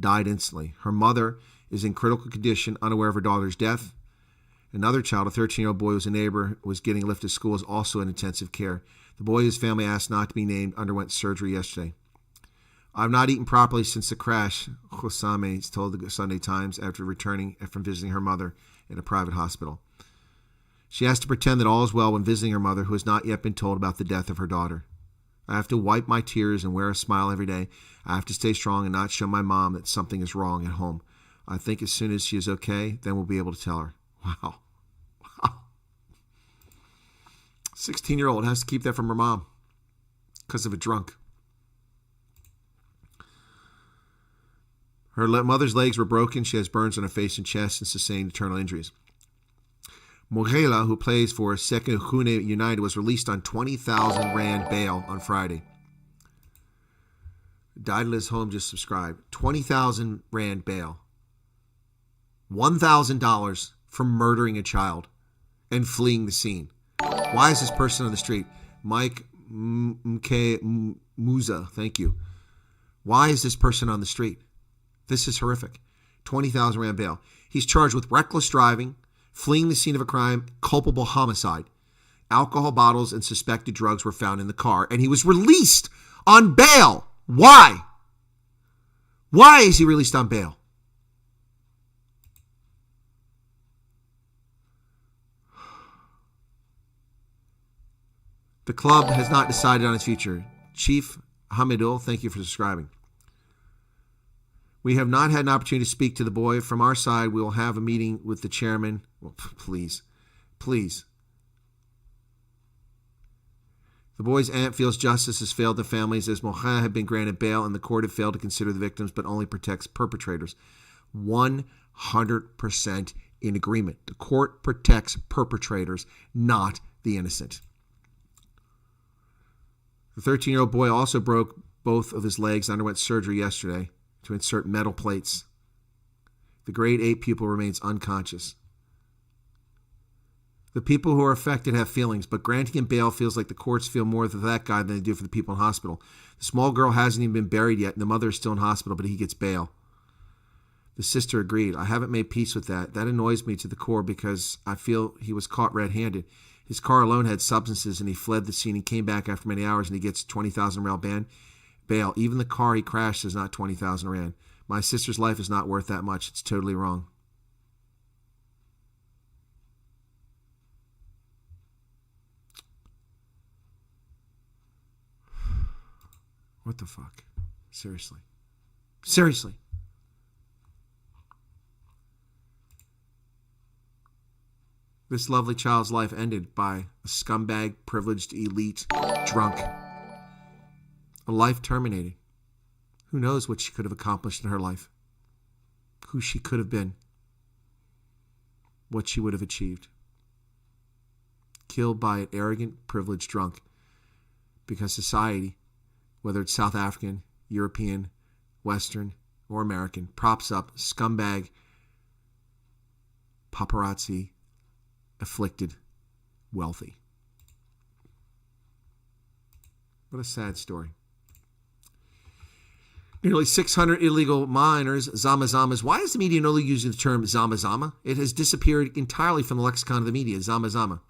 died instantly. Her mother is in critical condition, unaware of her daughter's death. Another child, a 13-year-old boy who was a neighbor, was getting lifted to school, is also in intensive care. The boy, whose family asked not to be named, underwent surgery yesterday. I've not eaten properly since the crash, Khosame told the Sunday Times after returning from visiting her mother in a private hospital. She has to pretend that all is well when visiting her mother, who has not yet been told about the death of her daughter. I have to wipe my tears and wear a smile every day. I have to stay strong and not show my mom that something is wrong at home. I think as soon as she is okay, then we'll be able to tell her. Wow. 16-year-old has to keep that from her mom because of a drunk. Her mother's legs were broken. She has burns on her face and chest and sustained internal injuries. Mogela, who plays for Sekhukhune United, was released on 20,000 Rand bail on Friday. Died at his home, just subscribed. 20,000 Rand bail. $1,000 for murdering a child and fleeing the scene. Why is this person on the street? Mike Muza, thank you. Why is this person on the street? This is horrific. 20,000 Rand bail. He's charged with reckless driving, fleeing the scene of a crime, culpable homicide. Alcohol bottles and suspected drugs were found in the car, and he was released on bail. Why? Why is he released on bail? The club has not decided on its future. Chief Hamidul, thank you for subscribing. We have not had an opportunity to speak to the boy. From our side, we will have a meeting with the chairman. Well, please. The boy's aunt feels justice has failed the families as Moha had been granted bail and the court had failed to consider the victims but only protects perpetrators. 100% in agreement. The court protects perpetrators, not the innocent. The 13-year-old boy also broke both of his legs and underwent surgery yesterday to insert metal plates. The grade 8 pupil remains unconscious. The people who are affected have feelings, but granting him bail feels like the courts feel more for that guy than they do for the people in hospital. The small girl hasn't even been buried yet, and the mother is still in hospital, but he gets bail. The sister agreed. I haven't made peace with that. That annoys me to the core because I feel he was caught red-handed. His car alone had substances, and he fled the scene. He came back after many hours, and he gets 20,000 rand bail. Even the car he crashed is not 20,000 rand. My sister's life is not worth that much. It's totally wrong. What the fuck? Seriously. Seriously. This lovely child's life ended by a scumbag, privileged, elite, drunk. A life terminated. Who knows what she could have accomplished in her life? Who she could have been? What she would have achieved? Killed by an arrogant, privileged drunk. Because society, whether it's South African, European, Western, or American, props up scumbag, paparazzi, afflicted, wealthy. What a sad story. Nearly 600 illegal miners, zama-zamas. Why is the media only using the term zama-zama? It has disappeared entirely from the lexicon of the media, zama-zama.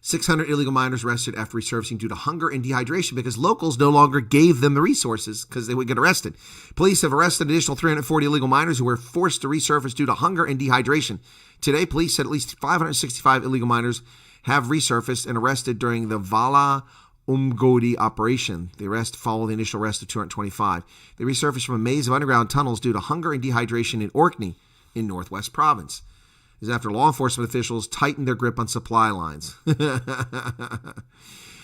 600 illegal miners arrested after resurfacing due to hunger and dehydration because locals no longer gave them the resources because they would get arrested. Police have arrested an additional 340 illegal miners who were forced to resurface due to hunger and dehydration. Today, police said at least 565 illegal miners have resurfaced and arrested during the Vala Umgodi operation. The arrest followed the initial arrest of 225. They resurfaced from a maze of underground tunnels due to hunger and dehydration in Orkney in Northwest Province. This is after law enforcement officials tightened their grip on supply lines.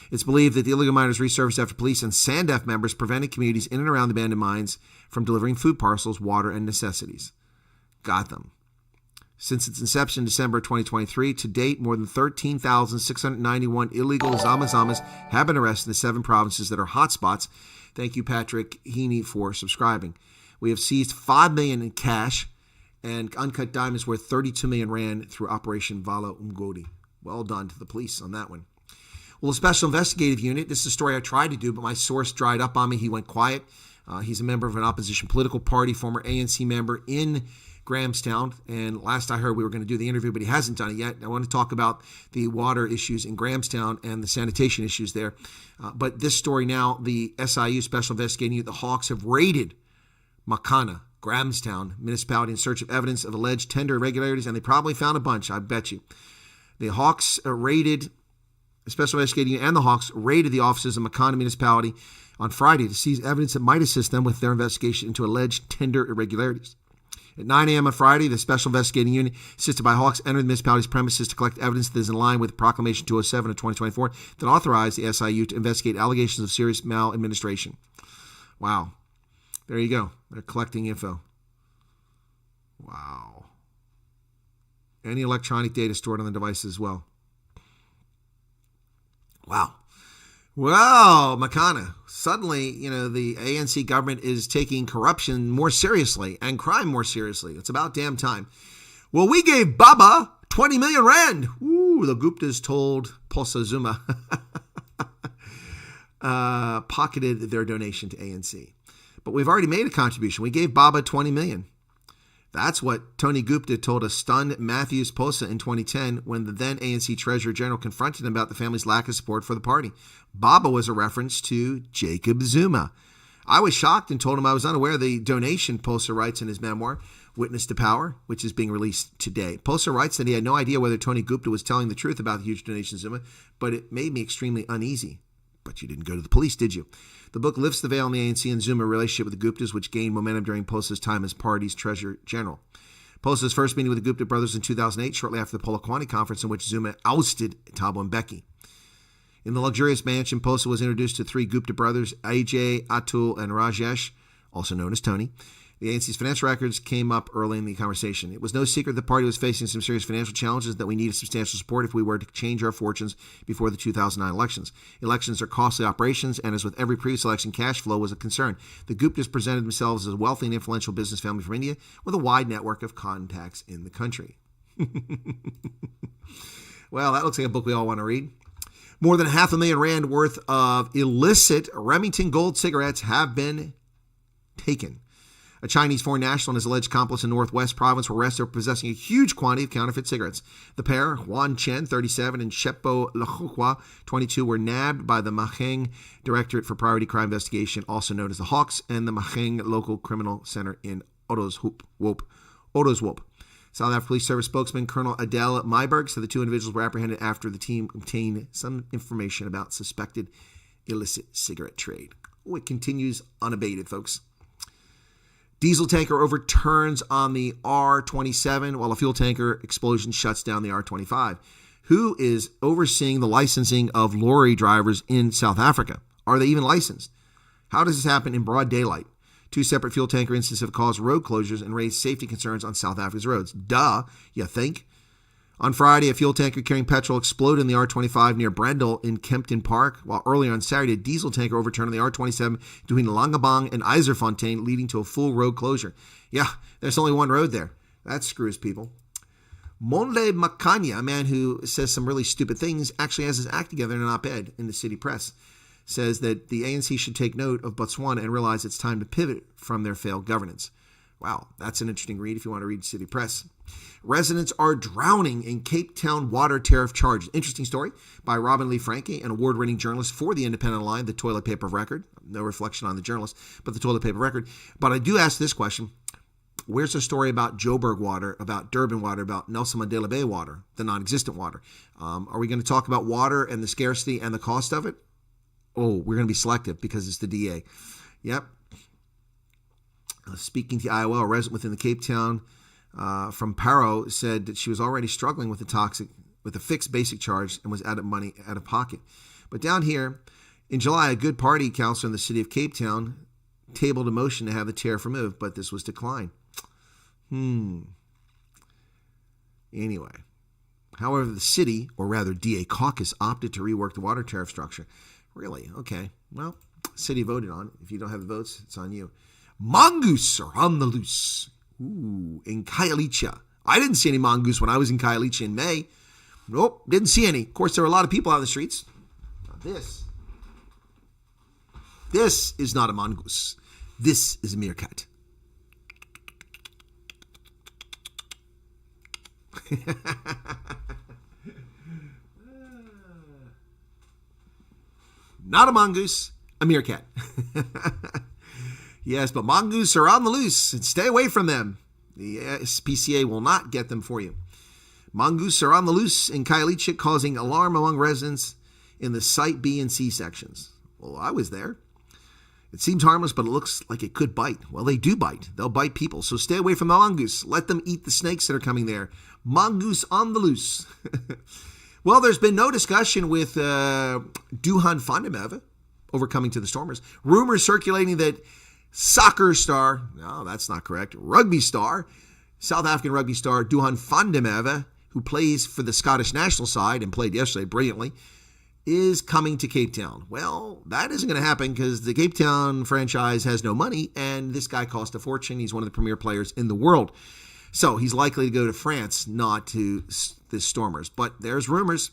It's believed that the illegal miners resurfaced after police and SANDF members prevented communities in and around the abandoned mines from delivering food parcels, water, and necessities. Got them. Since its inception in December 2023, to date, more than 13,691 illegal zama-zamas have been arrested in the 7 provinces that are hotspots. Thank you, Patrick Heaney, for subscribing. We have seized $5 million in cash and uncut diamonds worth 32 million rand through Operation Vala Umgodi. Well done to the police on that one. Well, a special investigative unit. This is a story I tried to do, but my source dried up on me. He went quiet. He's a member of an opposition political party, former ANC member in Grahamstown. And last I heard, we were going to do the interview, but he hasn't done it yet. I want to talk about the water issues in Grahamstown and the sanitation issues there. But this story now, the SIU Special Investigating Unit, the Hawks, have raided Makana, Grahamstown municipality in search of evidence of alleged tender irregularities, and they probably found a bunch, I bet you. The Hawks raided, the Special Investigating Unit and the Hawks raided the offices of Makana municipality on Friday to seize evidence that might assist them with their investigation into alleged tender irregularities. At 9 a.m. on Friday, the Special Investigating Unit, assisted by Hawks, entered the municipality's premises to collect evidence that is in line with Proclamation 207 of 2024 that authorized the SIU to investigate allegations of serious maladministration. Wow. There you go. They're collecting info. Wow. Any electronic data stored on the devices as well. Wow. Well, Makana, suddenly, the ANC government is taking corruption more seriously and crime more seriously. It's about damn time. Well, we gave Baba 20 million rand. Ooh, the Guptas told Posa Zuma pocketed their donation to ANC. But we've already made a contribution. We gave Baba 20 million. That's what Tony Gupta told a stunned Matthews Posa in 2010 when the then ANC Treasurer General confronted him about the family's lack of support for the party. Baba was a reference to Jacob Zuma. I was shocked and told him I was unaware of the donation, Posa writes in his memoir, Witness to Power, which is being released today. Posa writes that he had no idea whether Tony Gupta was telling the truth about the huge donation to Zuma, but it made me extremely uneasy. But you didn't go to the police, did you? The book lifts the veil on the ANC and Zuma relationship with the Guptas, which gained momentum during Posa's time as party's Treasurer General. Posa's first meeting with the Gupta brothers in 2008, shortly after the Polokwane conference in which Zuma ousted Thabo Mbeki. In the luxurious mansion, Posa was introduced to 3 Gupta brothers, Ajay, Atul, and Rajesh, also known as Tony. The ANC's financial records came up early in the conversation. It was no secret the party was facing some serious financial challenges, that we needed substantial support if we were to change our fortunes before the 2009 elections. Elections are costly operations, and as with every previous election, cash flow was a concern. The Guptas presented themselves as a wealthy and influential business family from India with a wide network of contacts in the country. Well, that looks like a book we all want to read. More than R500,000 worth of illicit Remington Gold cigarettes have been taken. A Chinese foreign national and his alleged accomplice in Northwest Province were arrested for possessing a huge quantity of counterfeit cigarettes. The pair, Huan Chen, 37, and Shepo Lehua, 22, were nabbed by the Maheng Directorate for Priority Crime Investigation, also known as the Hawks, and the Maheng Local Criminal Center in Oudtshoop. South Africa Police Service spokesman Colonel Adele Myberg said the two individuals were apprehended after the team obtained some information about suspected illicit cigarette trade. Oh, it continues unabated, folks. Diesel tanker overturns on the R27 while a fuel tanker explosion shuts down the R25. Who is overseeing the licensing of lorry drivers in South Africa? Are they even licensed? How does this happen in broad daylight? Two separate fuel tanker incidents have caused road closures and raised safety concerns on South Africa's roads. Duh, you think? On Friday, a fuel tanker carrying petrol exploded in the R25 near Brendel in Kempton Park, while earlier on Saturday, a diesel tanker overturned on the R27 between Langabang and Eiserfontein, leading to a full road closure. Yeah, there's only one road there. That screws people. Monde Makanya, a man who says some really stupid things, actually has his act together in an op-ed in the city press. Says that the ANC should take note of Botswana and realize it's time to pivot from their failed governance. Wow, that's an interesting read if you want to read City Press. Residents are drowning in Cape Town water tariff charges. Interesting story by Robin Lee Franke, an award-winning journalist for the Independent Line, the toilet paper of record. No reflection on the journalist, but the toilet paper record. But I do ask this question. Where's the story about Joburg water, about Durban water, about Nelson Mandela Bay water, the non-existent water? Are we going to talk about water and the scarcity and the cost of it? Oh, we're going to be selective because it's the DA. Yep. Speaking to Iowa, a resident within the Cape Town from Paro said that she was already struggling with a fixed basic charge and was out of money out of pocket. But down here, in July, a good party councilor in the city of Cape Town tabled a motion to have the tariff removed, but this was declined. Anyway, however, the city, or rather DA caucus, opted to rework the water tariff structure. Really? Okay. Well, city voted on it. If you don't have the votes, it's on you. Mongoose are on the loose. Ooh, in Khayelitsha. I didn't see any mongoose when I was in Khayelitsha in May. Nope, didn't see any. Of course, there were a lot of people out in the streets. Now this is not a mongoose. This is a meerkat. Not a mongoose, a meerkat. Yes, but mongoose are on the loose, and stay away from them. The SPCA will not get them for you. Mongoose are on the loose in Khayelitsha, causing alarm among residents in the Site B and C sections. Well, I was there. It seems harmless, but it looks like it could bite. Well, they do bite. They'll bite people, so stay away from the mongoose. Let them eat the snakes that are coming there. Mongoose on the loose. Well, there's been no discussion with Duhan Fandemeva overcoming to the Stormers. Rumors circulating that soccer star, no, that's not correct, rugby star, South African rugby star Duhan Fandemeva, who plays for the Scottish national side and played yesterday brilliantly, is coming to Cape Town. Well, that isn't going to happen because the Cape Town franchise has no money, and this guy cost a fortune. He's one of the premier players in the world. So he's likely to go to France, not to the Stormers. But there's rumors.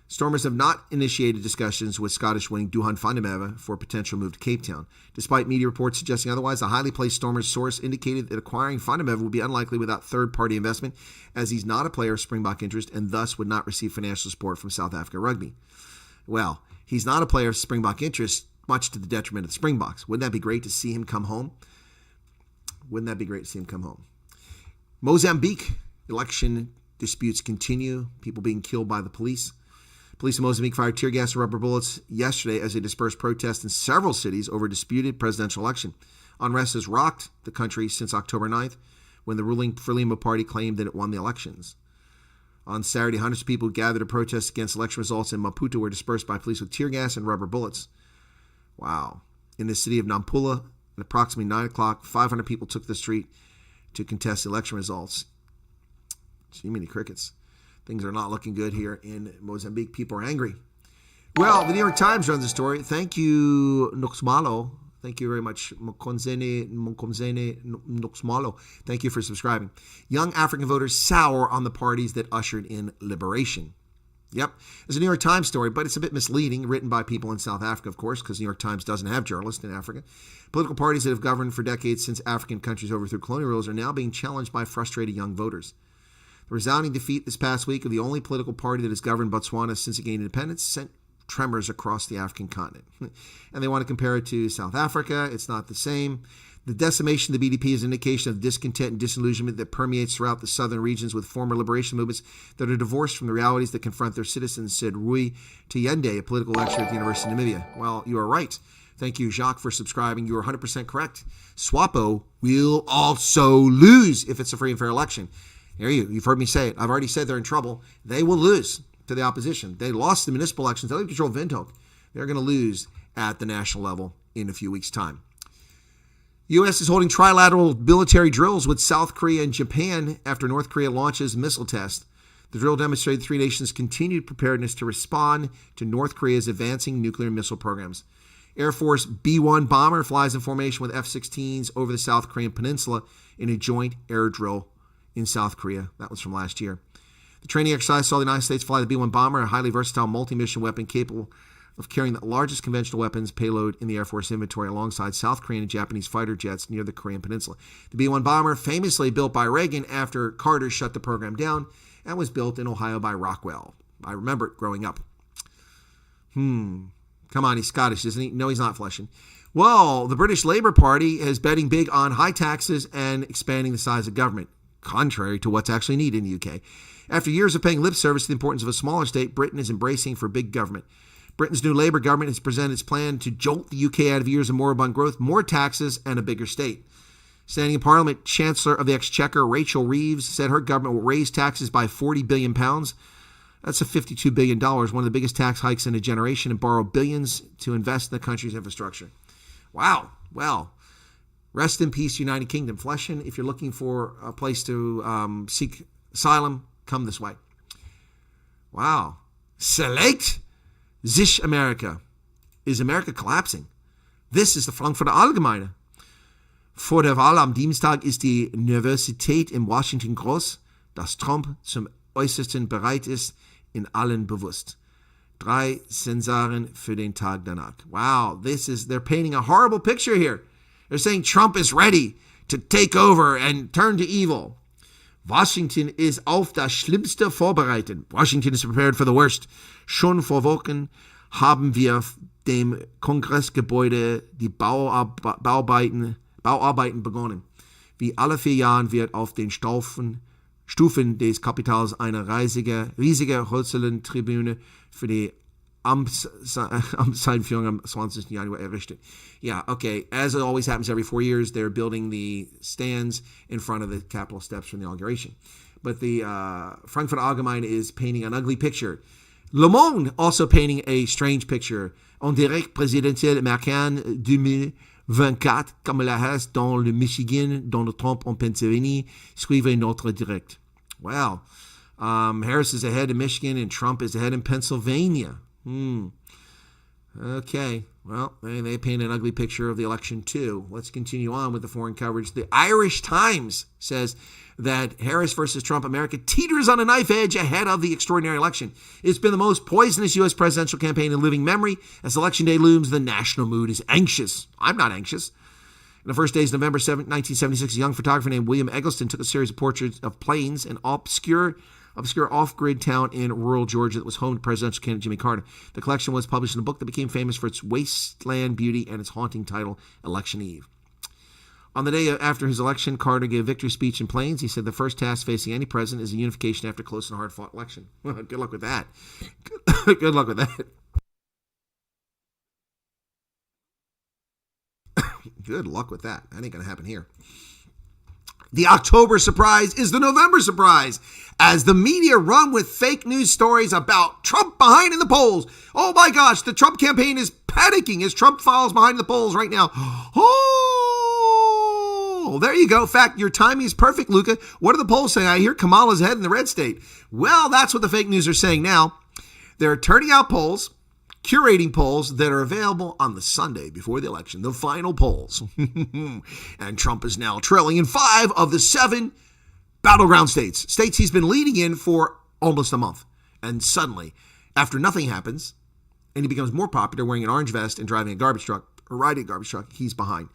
Stormers have not initiated discussions with Scottish wing Duhan Fandemeva for a potential move to Cape Town. Despite media reports suggesting otherwise, a highly placed Stormers source indicated that acquiring Fandemeva would be unlikely without third-party investment, as he's not a player of Springbok interest and thus would not receive financial support from South Africa Rugby. Well, he's not a player of Springbok interest, much to the detriment of the Springboks. Wouldn't that be great to see him come home? Mozambique, election disputes continue. People being killed by the police. Police in Mozambique fired tear gas and rubber bullets yesterday as they dispersed protests in several cities over a disputed presidential election. Unrest has rocked the country since October 9th, when the ruling Frelimo party claimed that it won the elections. On Saturday, hundreds of people who gathered to protest against election results in Maputo were dispersed by police with tear gas and rubber bullets. Wow. In the city of Nampula, at approximately 9 o'clock, 500 people took the street to contest election results. Gee, many crickets. Things are not looking good here in Mozambique. People are angry. Well, the New York Times runs the story. Thank you, Nuxmalo. Thank you very much. Mkonzene Nuxmalo. Thank you for subscribing. Young African voters sour on the parties that ushered in liberation. Yep. It's a New York Times story, but it's a bit misleading, written by people in South Africa, of course, because New York Times doesn't have journalists in Africa. Political parties that have governed for decades since African countries overthrew colonial rules are now being challenged by frustrated young votors. The resounding defeat this past week of the only political party that has governed Botswana since it gained independence sent tremors across the African continent. And they want to compare it to South Africa. It's not the same. The decimation of the BDP is an indication of discontent and disillusionment that permeates throughout the southern regions with former liberation movements that are divorced from the realities that confront their citizens, said Rui Tiyende, a political lecturer at the University of Namibia. Well, you are right. Thank you, Jacques, for subscribing. You are 100% correct. SWAPO will also lose if it's a free and fair election. You've heard me say it. I've already said they're in trouble. They will lose to the opposition. They lost the municipal elections. They don't control Windhoek. They're going to lose at the national level in a few weeks' time. U.S. is holding trilateral military drills with South Korea and Japan after North Korea launches missile tests. The drill demonstrated the three nations' continued preparedness to respond to North Korea's advancing nuclear missile programs. Air Force B-1 bomber flies in formation with F-16s over the South Korean peninsula in a joint air drill in South Korea. That was from last year. The training exercise saw the United States fly the B-1 bomber, a highly versatile multi-mission weapon capable of carrying the largest conventional weapons payload in the Air Force inventory alongside South Korean and Japanese fighter jets near the Korean peninsula. The B-1 bomber, famously built by Reagan after Carter shut the program down, and was built in Ohio by Rockwell. I remember it growing up. Come on, he's Scottish, isn't he? No, he's not Flushing. Well, the British Labour Party is betting big on high taxes and expanding the size of government, contrary to what's actually needed in the UK. After years of paying lip service to the importance of a smaller state, Britain is embracing for big government. Britain's new Labour government has presented its plan to jolt the UK out of years of moribund growth, more taxes, and a bigger state. Standing in Parliament, Chancellor of the Exchequer Rachel Reeves said her government will raise taxes by £40 billion. That's a $52 billion, one of the biggest tax hikes in a generation, and borrow billions to invest in the country's infrastructure. Wow. Well, rest in peace, United Kingdom. Flushing, if you're looking for a place to seek asylum, come this way. Wow. Select sich Amerika. Is America collapsing? This is the Frankfurter Allgemeine. Vor der Wahl am Dienstag ist die Nervosität in Washington groß, dass Trump zum Äußersten bereit ist, in allen bewusst. 3 Sensoren für den Tag danach. Wow, they're painting a horrible picture here. They're saying Trump is ready to take over and turn to evil. Washington ist auf das Schlimmste vorbereitet. Washington is prepared for the worst. Schon vor Wochen haben wir dem Kongressgebäude die Bauarbeiten begonnen. Wie alle 4 Jahre wird auf den Stufen des Kapitals eine riesige Hölzernen-Tribüne für die Amtseinführung am 20. Januar errichtet. Yeah, okay. As it always happens every 4 years, they're building the stands in front of the Capitol steps for the inauguration. But the Frankfurt Allgemeine is painting an ugly picture. Le Monde also painting a strange picture. En direct présidentiel américain 2024, Kamala Harris dans le Michigan, Donald Trump en Pennsylvanie, suivez notre direct. Well, Harris is ahead in Michigan and Trump is ahead in Pennsylvania. Okay, well, they paint an ugly picture of the election too. Let's continue on with the foreign coverage. The Irish Times says that Harris versus Trump America teeters on a knife edge ahead of the extraordinary election. It's been the most poisonous U.S. presidential campaign in living memory. As Election Day looms, the national mood is anxious. I'm not anxious. In the first days of November 7, 1976, a young photographer named William Eggleston took a series of portraits of planes in obscure off-grid town in rural Georgia that was home to presidential candidate Jimmy Carter. The collection was published in a book that became famous for its wasteland beauty and its haunting title, Election Eve. On the day after his election, Carter gave a victory speech in Plains. He said the first task facing any president is a unification after a close and hard-fought election. Good luck with that. Good luck with that. Good luck with that. That ain't going to happen here. The October surprise is the November surprise as the media run with fake news stories about Trump behind in the polls. Oh my gosh, the Trump campaign is panicking as Trump falls behind the polls right now. Oh, there you go. In fact, your timing is perfect, Luca. What are the polls saying? I hear Kamala's ahead in the red state. Well, that's what the fake news are saying now. They're turning out polls curating polls that are available on the Sunday before the election, the final polls. And Trump is now trailing in 5 of the 7 battleground states he's been leading in for almost a month. And suddenly, after nothing happens, and he becomes more popular wearing an orange vest and driving a garbage truck, or riding a garbage truck, he's behind.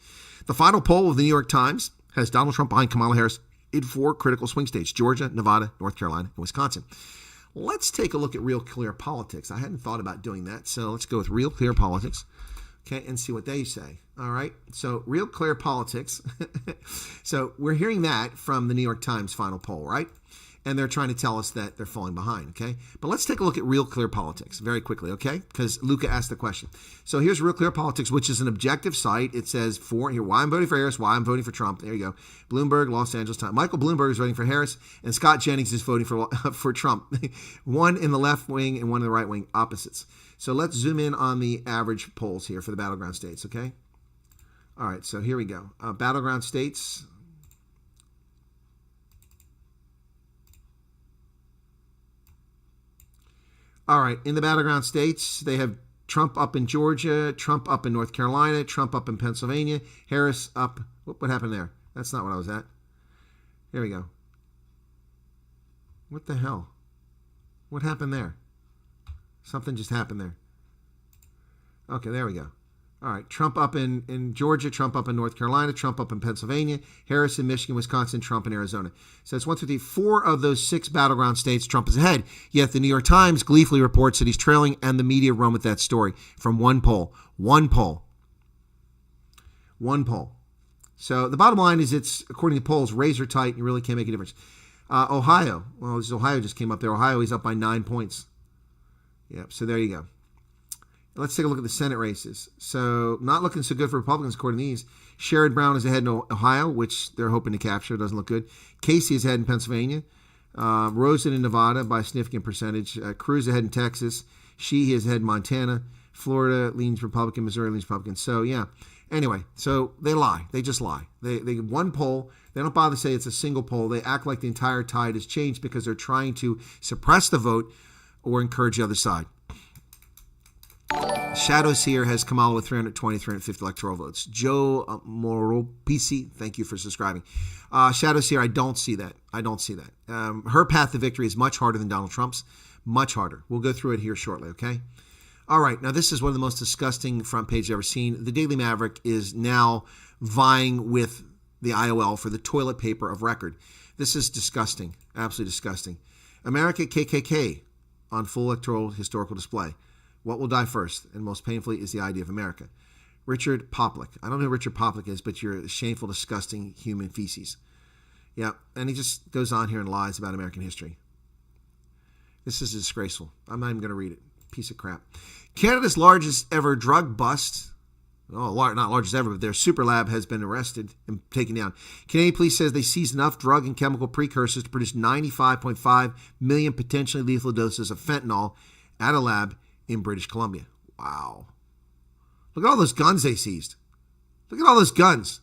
The final poll of the New York Times has Donald Trump behind Kamala Harris in 4 critical swing states: Georgia, Nevada, North Carolina, and Wisconsin. Let's take a look at Real Clear Politics. I hadn't thought about doing that, so let's go with Real Clear Politics, okay, and see what they say. All right, so Real Clear Politics. So we're hearing that from the New York Times final poll, right? And they're trying to tell us that they're falling behind, okay? But let's take a look at Real Clear Politics very quickly, okay? Because Luca asked the question. So here's Real Clear Politics, which is an objective site. It says why I'm voting for Harris, why I'm voting for Trump. There you go. Bloomberg, Los Angeles Times. Michael Bloomberg is voting for Harris, and Scott Jennings is voting for Trump. One in the left wing and one in the right wing, opposites. So let's zoom in on the average polls here for the battleground states, okay? All right, so here we go. Battleground states. All right, in the battleground states, they have Trump up in Georgia, Trump up in North Carolina, Trump up in Pennsylvania, Harris up. What happened there? That's not what I was at. Here we go. What the hell? What happened there? Something just happened there. Okay, there we go. All right, Trump up in Georgia, Trump up in North Carolina, Trump up in Pennsylvania, Harris in Michigan, Wisconsin, Trump in Arizona. So it's 1 through 3, 4 of those 6 battleground states, Trump is ahead. Yet the New York Times gleefully reports that he's trailing, and the media run with that story from one poll. So the bottom line is it's, according to polls, razor tight, and you really can't make a difference. Ohio, well, Ohio just came up there. Ohio, he's up by 9 points. Yep, so there you go. Let's take a look at the Senate races. So not looking so good for Republicans according to these. Sherrod Brown is ahead in Ohio, which they're hoping to capture. Doesn't look good. Casey is ahead in Pennsylvania. Rosen in Nevada by a significant percentage. Cruz ahead in Texas. Sheehy is ahead in Montana. Florida leans Republican. Missouri leans Republican. So, yeah. Anyway, so they lie. They just lie. They one poll. They don't bother to say it's a single poll. They act like the entire tide has changed because they're trying to suppress the vote or encourage the other side. Shadows here has Kamala with 320, 350 electoral votes. Joe Moropisi, thank you for subscribing. Shadows here, I don't see that. Her path to victory is much harder than Donald Trump's. Much harder. We'll go through it here shortly, okay? All right, now this is one of the most disgusting front pages I've ever seen. The Daily Maverick is now vying with the IOL for the toilet paper of record. This is disgusting, absolutely disgusting. America KKK on full electoral historical display. What will die first, and most painfully, is the idea of America. Richard Poplick. I don't know who Richard Poplick is, but you're a shameful, disgusting human feces. Yeah, and he just goes on here and lies about American history. This is disgraceful. I'm not even going to read it. Piece of crap. Canada's largest ever drug bust. Oh, not largest ever, but their super lab has been arrested and taken down. Canadian police says they seized enough drug and chemical precursors to produce 95.5 million potentially lethal doses of fentanyl at a lab in British Columbia. Wow. Look at all those guns they seized. Look at all those guns.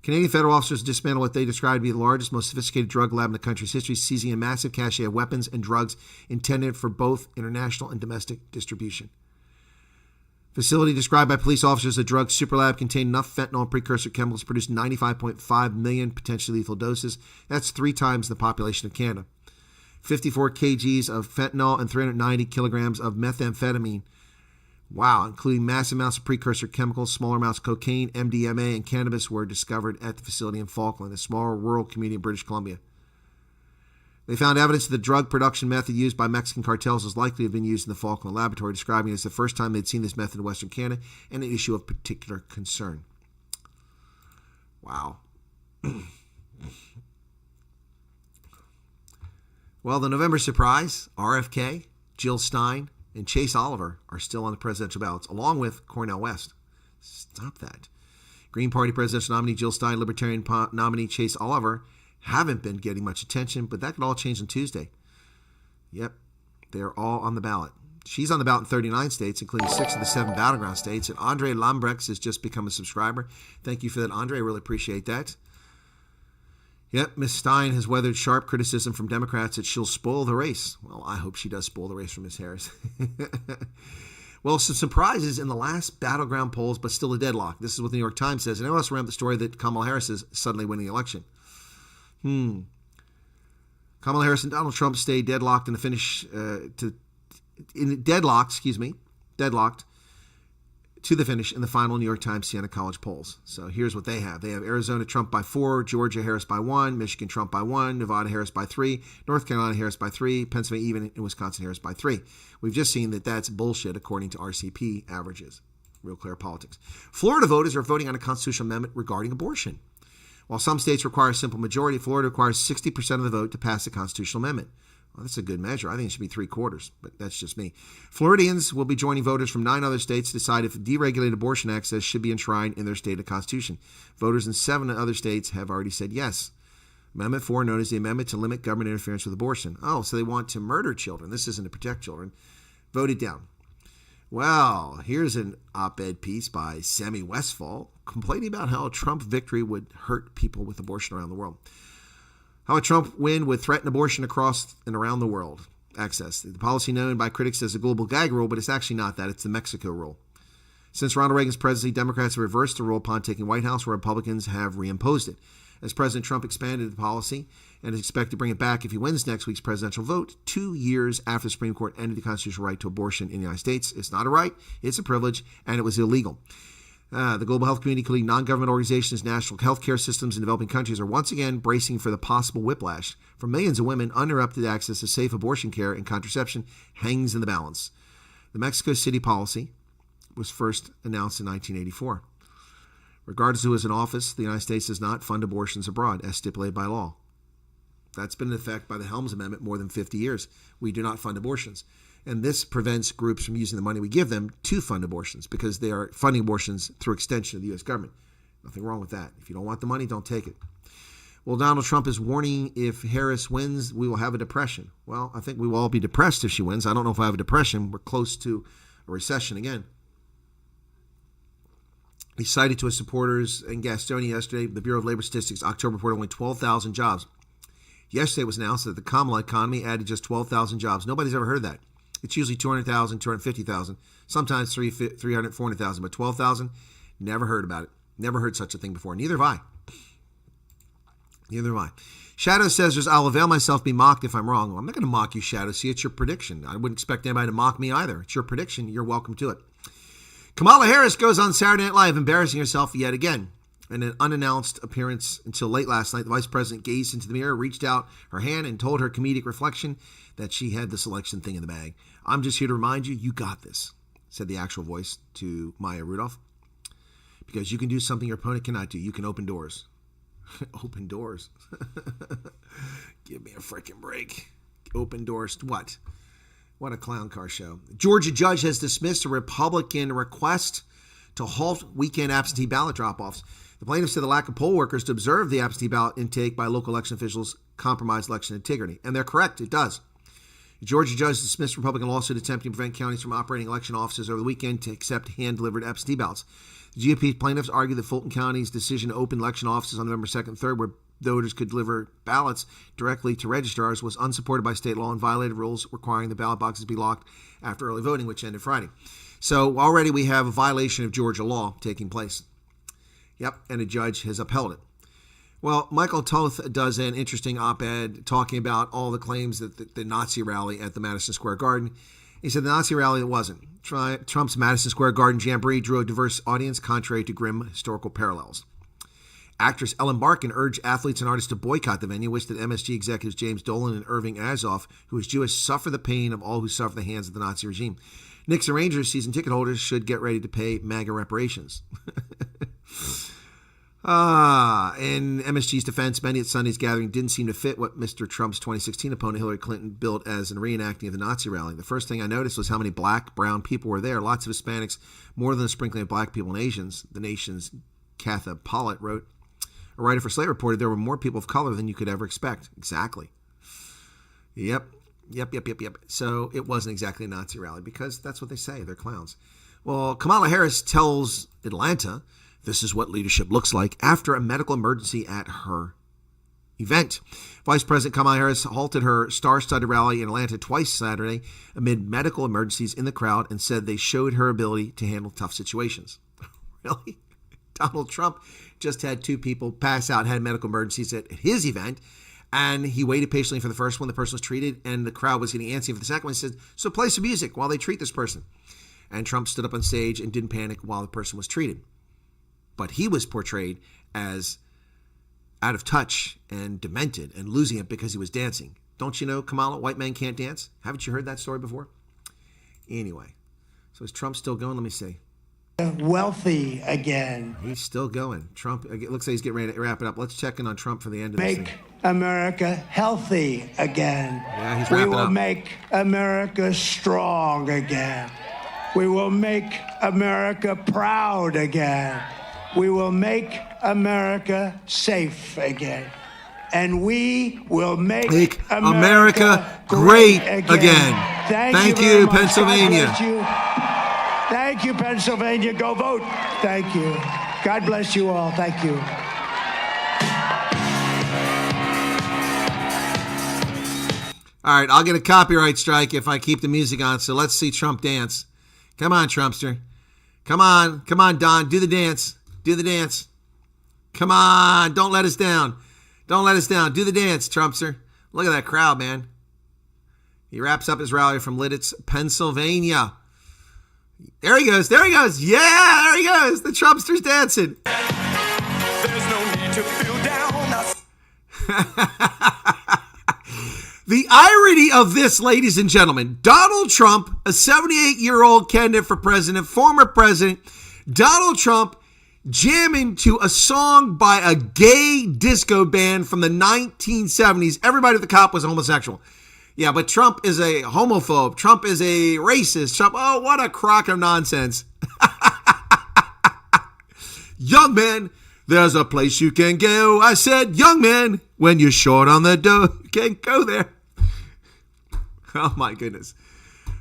Canadian federal officers dismantled what they described to be the largest, most sophisticated drug lab in the country's history, seizing a massive cache of weapons and drugs intended for both international and domestic distribution. Facility described by police officers, the drug super lab contained enough fentanyl and precursor chemicals to produce 95.5 million potentially lethal doses. That's 3 times the population of Canada. 54 kgs of fentanyl and 390 kilograms of methamphetamine. Wow, including massive amounts of precursor chemicals, smaller amounts of cocaine, MDMA, and cannabis were discovered at the facility in Falkland, a small rural community in British Columbia. They found evidence that the drug production method used by Mexican cartels was likely to have been used in the Falkland laboratory, describing it as the first time they'd seen this method in Western Canada and an issue of particular concern. Wow. Well, the November surprise, RFK, Jill Stein, and Chase Oliver are still on the presidential ballots, along with Cornel West. Stop that. Green Party presidential nominee Jill Stein, Libertarian nominee Chase Oliver haven't been getting much attention, but that could all change on Tuesday. Yep, they're all on the ballot. She's on the ballot in 39 states, including 6 of the 7 battleground states, and Andre Lambrex has just become a subscriber. Thank you for that, Andre. I really appreciate that. Yep, Ms. Stein has weathered sharp criticism from Democrats that she'll spoil the race. Well, I hope she does spoil the race for Ms. Harris. Well, some surprises in the last battleground polls, but still a deadlock. This is what the New York Times says. And I also ran the story that Kamala Harris is suddenly winning the election. Kamala Harris and Donald Trump stay deadlocked in the finish deadlocked to the finish in the final New York Times Siena College polls. So here's what they have. They have Arizona Trump by 4, Georgia Harris by 1, Michigan Trump by 1, Nevada Harris by 3, North Carolina Harris by 3, Pennsylvania even, and Wisconsin Harris by 3. We've just seen that that's bullshit according to RCP averages. Real clear politics. Florida voters are voting on a constitutional amendment regarding abortion. While some states require a simple majority, Florida requires 60% of the vote to pass the constitutional amendment. Well, that's a good measure. I think it should be 3/4, but that's just me. Floridians will be joining voters from 9 other states to decide if deregulated abortion access should be enshrined in their state of constitution. Voters in 7 other states have already said yes. Amendment 4, known as the Amendment to Limit Government Interference with Abortion. Oh, so they want to murder children. This isn't to protect children. Voted down. Well, here's an op-ed piece by Sammy Westfall complaining about how a Trump victory would hurt people with abortion around the world. How a Trump win would threaten abortion across and around the world. Access. The policy known by critics as the global gag rule, but it's actually not that. It's the Mexico rule. Since Ronald Reagan's presidency, Democrats have reversed the rule upon taking White House, where Republicans have reimposed it. As President Trump expanded the policy and is expected to bring it back if he wins next week's presidential vote, 2 years after the Supreme Court ended the constitutional right to abortion in the United States. It's not a right, it's a privilege, and it was illegal. The global health community, including non-government organizations, national health care systems in developing countries, are once again bracing for the possible whiplash. For millions of women, uninterrupted access to safe abortion care and contraception hangs in the balance. The Mexico City policy was first announced in 1984. Regardless of who is in office, the United States does not fund abortions abroad, as stipulated by law. That's been in effect by the Helms Amendment more than 50 years. We do not fund abortions. And this prevents groups from using the money we give them to fund abortions because they are funding abortions through extension of the U.S. government. Nothing wrong with that. If you don't want the money, don't take it. Well, Donald Trump is warning if Harris wins, we will have a depression. Well, I think we will all be depressed if she wins. I don't know if I have a depression. We're close to a recession again. He cited to his supporters in Gastonia yesterday, the Bureau of Labor Statistics October reported only 12,000 jobs. Yesterday it was announced that the Kamala economy added just 12,000 jobs. Nobody's ever heard that. It's usually 200,000, 250,000, sometimes 300, 400,000, but 12,000, never heard about it. Never heard such a thing before. Neither have I. Shadow says, I'll avail myself be mocked if I'm wrong. Well, I'm not going to mock you, Shadow. See, it's your prediction. I wouldn't expect anybody to mock me either. It's your prediction. You're welcome to it. Kamala Harris goes on Saturday Night Live embarrassing herself yet again. In an unannounced appearance until late last night, the vice president gazed into the mirror, reached out her hand, and told her comedic reflection that she had this election thing in the bag. I'm just here to remind you, you got this, said the actual voice to Maya Rudolph. Because you can do something your opponent cannot do. You can open doors. Open doors. Give me a freaking break. Open doors. What? What a clown car show. Georgia judge has dismissed a Republican request to halt weekend absentee ballot drop-offs. The plaintiffs said the lack of poll workers to observe the absentee ballot intake by local election officials compromised election integrity. And they're correct. It does. The Georgia judge dismissed Republican lawsuit attempting to prevent counties from operating election offices over the weekend to accept hand-delivered absentee ballots. The GOP plaintiffs argued that Fulton County's decision to open election offices on November 2nd and 3rd, where voters could deliver ballots directly to registrars, was unsupported by state law and violated rules requiring the ballot boxes be locked after early voting, which ended Friday. So already we have a violation of Georgia law taking place. Yep, and a judge has upheld it. Well, Michael Toth does an interesting op-ed talking about all the claims that the Nazi rally at the Madison Square Garden. He said the Nazi rally, it wasn't. Trump's Madison Square Garden jamboree drew a diverse audience, contrary to grim historical parallels. Actress Ellen Barkin urged athletes and artists to boycott the venue, wished that MSG executives James Dolan and Irving Azoff, who is Jewish, suffer the pain of all who suffer the hands of the Nazi regime. Knicks and Rangers season ticket holders should get ready to pay MAGA reparations. In MSG's defense, many at Sunday's gathering didn't seem to fit what Mr. Trump's 2016 opponent Hillary Clinton built as a reenacting of the Nazi rally. The first thing I noticed was how many black, brown people were there. Lots of Hispanics, more than a sprinkling of black people and Asians. The Nation's Katha Pollitt wrote, a writer for Slate reported there were more people of color than you could ever expect. Exactly. Yep. So it wasn't exactly a Nazi rally because that's what they say. They're clowns. Well, Kamala Harris tells Atlanta this is what leadership looks like after a medical emergency at her event. Vice President Kamala Harris halted her star-studded rally in Atlanta twice Saturday amid medical emergencies in the crowd and said they showed her ability to handle tough situations. Really? Donald Trump just had 2 people pass out, had medical emergencies at his event, and he waited patiently for the first one. The person was treated, and the crowd was getting antsy for the second one. He said, so play some music while they treat this person. And Trump stood up on stage and didn't panic while the person was treated. But he was portrayed as out of touch and demented and losing it because he was dancing. Don't you know, Kamala, white men can't dance? Haven't you heard that story before? Anyway, so is Trump still going? Let me see. Wealthy again. He's still going. Trump, it looks like he's getting ready to wrap it up. Let's check in on Trump for the end of this thing. Make America healthy again. Yeah, he's We wrapping will up. make America strong again. We will make America proud again. We will make America safe again. And we will make America great again. Thank you, very much. Pennsylvania. God bless you. Thank you, Pennsylvania. Go vote. Thank you. God bless you all. Thank you. All right, I'll get a copyright strike if I keep the music on, so let's see Trump dance. Come on, Trumpster. Come on, Don. Do the dance. Do the dance. Come on. Don't let us down. Don't let us down. Do the dance, Trumpster. Look at that crowd, man. He wraps up his rally from Lidditz, Pennsylvania. There he goes. There he goes. Yeah, there he goes. The Trumpster's dancing. There's no need to feel down. The irony of this, ladies and gentlemen, Donald Trump, a 78-year-old candidate for president, former president, Donald Trump jamming to a song by a gay disco band from the 1970s. Everybody at the cop was homosexual. Yeah, but Trump is a homophobe. Trump is a racist. Trump, oh, what a crock of nonsense. Young man, there's a place you can go. I said, young man, when you're short on the dough, you can't go there. Oh, my goodness.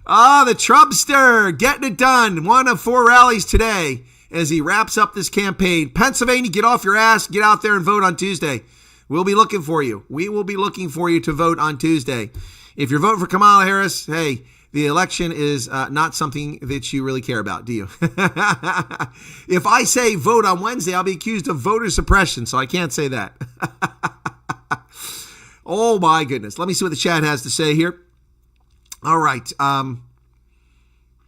Ah, the Trumpster getting it done. 1 of 4 rallies today as he wraps up this campaign. Pennsylvania, get off your ass. Get out there and vote on Tuesday. We'll be looking for you. We will be looking for you to vote on Tuesday. If you're voting for Kamala Harris, hey, the election is not something that you really care about, do you? If I say vote on Wednesday, I'll be accused of voter suppression, so I can't say that. Oh, my goodness. Let me see what the chat has to say here. All right.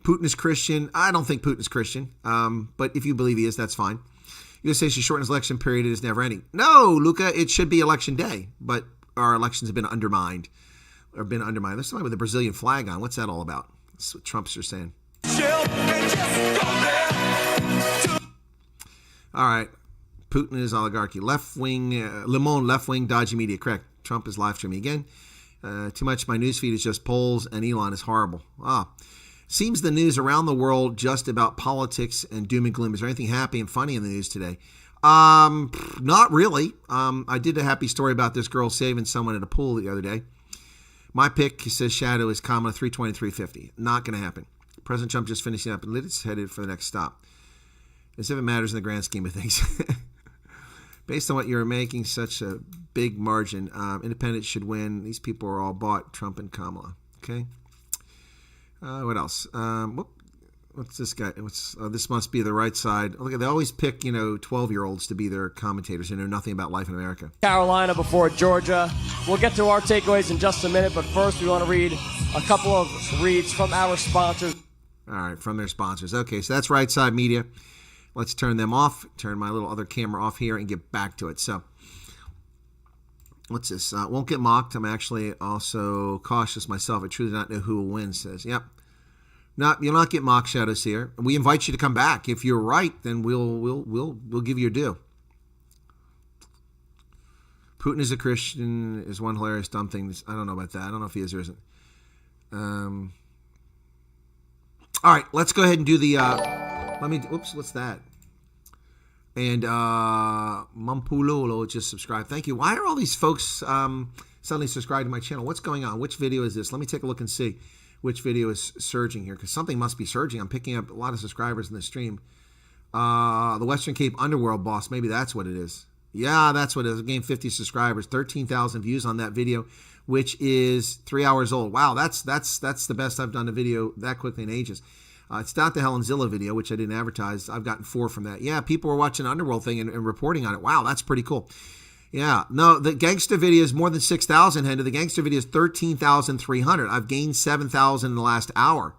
Putin is Christian. I don't think Putin is Christian, but if you believe he is, that's fine. USA should shorten his election period. It is never ending. No, Luca, it should be election day, but our elections have been undermined. There's something with the Brazilian flag on. What's that all about? That's what Trump's are saying. All right. Putin is oligarchy. Left-wing, Le Monde, left-wing, dodgy media. Correct. Trump is live streaming again. Too much. My newsfeed is just polls, and Elon is horrible. Seems the news around the world just about politics and doom and gloom. Is there anything happy and funny in the news today? Not really. I did a happy story about this girl saving someone at a pool the other day. My pick says Shadow is Kamala 320, 350. Not going to happen. President Trump just finishing up and Lidditz headed for the next stop. As if it matters in the grand scheme of things. Based on what you're making such a big margin, independents should win. These people are all bought, Trump and Kamala. Okay. What else? What's this guy? This must be the right side. Look, they always pick, 12-year-olds to be their commentators who know nothing about life in America. Carolina before Georgia. We'll get to our takeaways in just a minute, but first we want to read a couple of reads from our sponsors. All right, from their sponsors. Okay, so that's Right Side Media. Let's turn them off. Turn my little other camera off here and get back to it. So, what's this? Won't get mocked. I'm actually also cautious myself. I truly do not know who will win. Says, yep. No, you'll not get mock shadows here. We invite you to come back. If you're right, then we'll give you your due. Putin is a Christian is one hilarious dumb thing. I don't know about that. I don't know if he is or isn't. All right, let's go ahead and do the. Oops, what's that? And Mampulolo just subscribed. Thank you. Why are all these folks suddenly subscribed to my channel? What's going on? Which video is this? Let me take a look and see which video is surging here, because something must be surging. I'm picking up a lot of subscribers in the stream. The Western Cape Underworld boss. Maybe that's what it is. Yeah, that's what it is. I gained 50 subscribers, 13,000 views on that video, which is 3 hours old. Wow, that's the best I've done a video that quickly in ages. It's not the Helen Zilla video, which I didn't advertise. I've gotten 4 from that. Yeah, people were watching Underworld thing and reporting on it. Wow, that's pretty cool. Yeah, no, the gangster video is more than 6,000, Henda. The gangster video is 13,300. I've gained 7,000 in the last hour.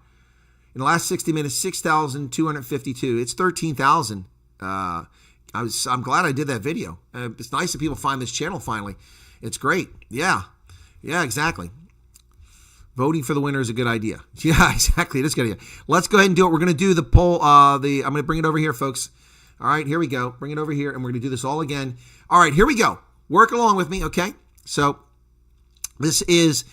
In the last 60 minutes, 6,252. It's 13,000. I'm glad I did that video. It's nice that people find this channel finally. It's great. Yeah, exactly. Voting for the winner is a good idea. Yeah, exactly. It is a good idea. Let's go ahead and do it. We're going to do the poll. I'm going to bring it over here, folks. All right, here we go. Bring it over here, and we're going to do this all again. All right, here we go. Work along with me, okay? So this is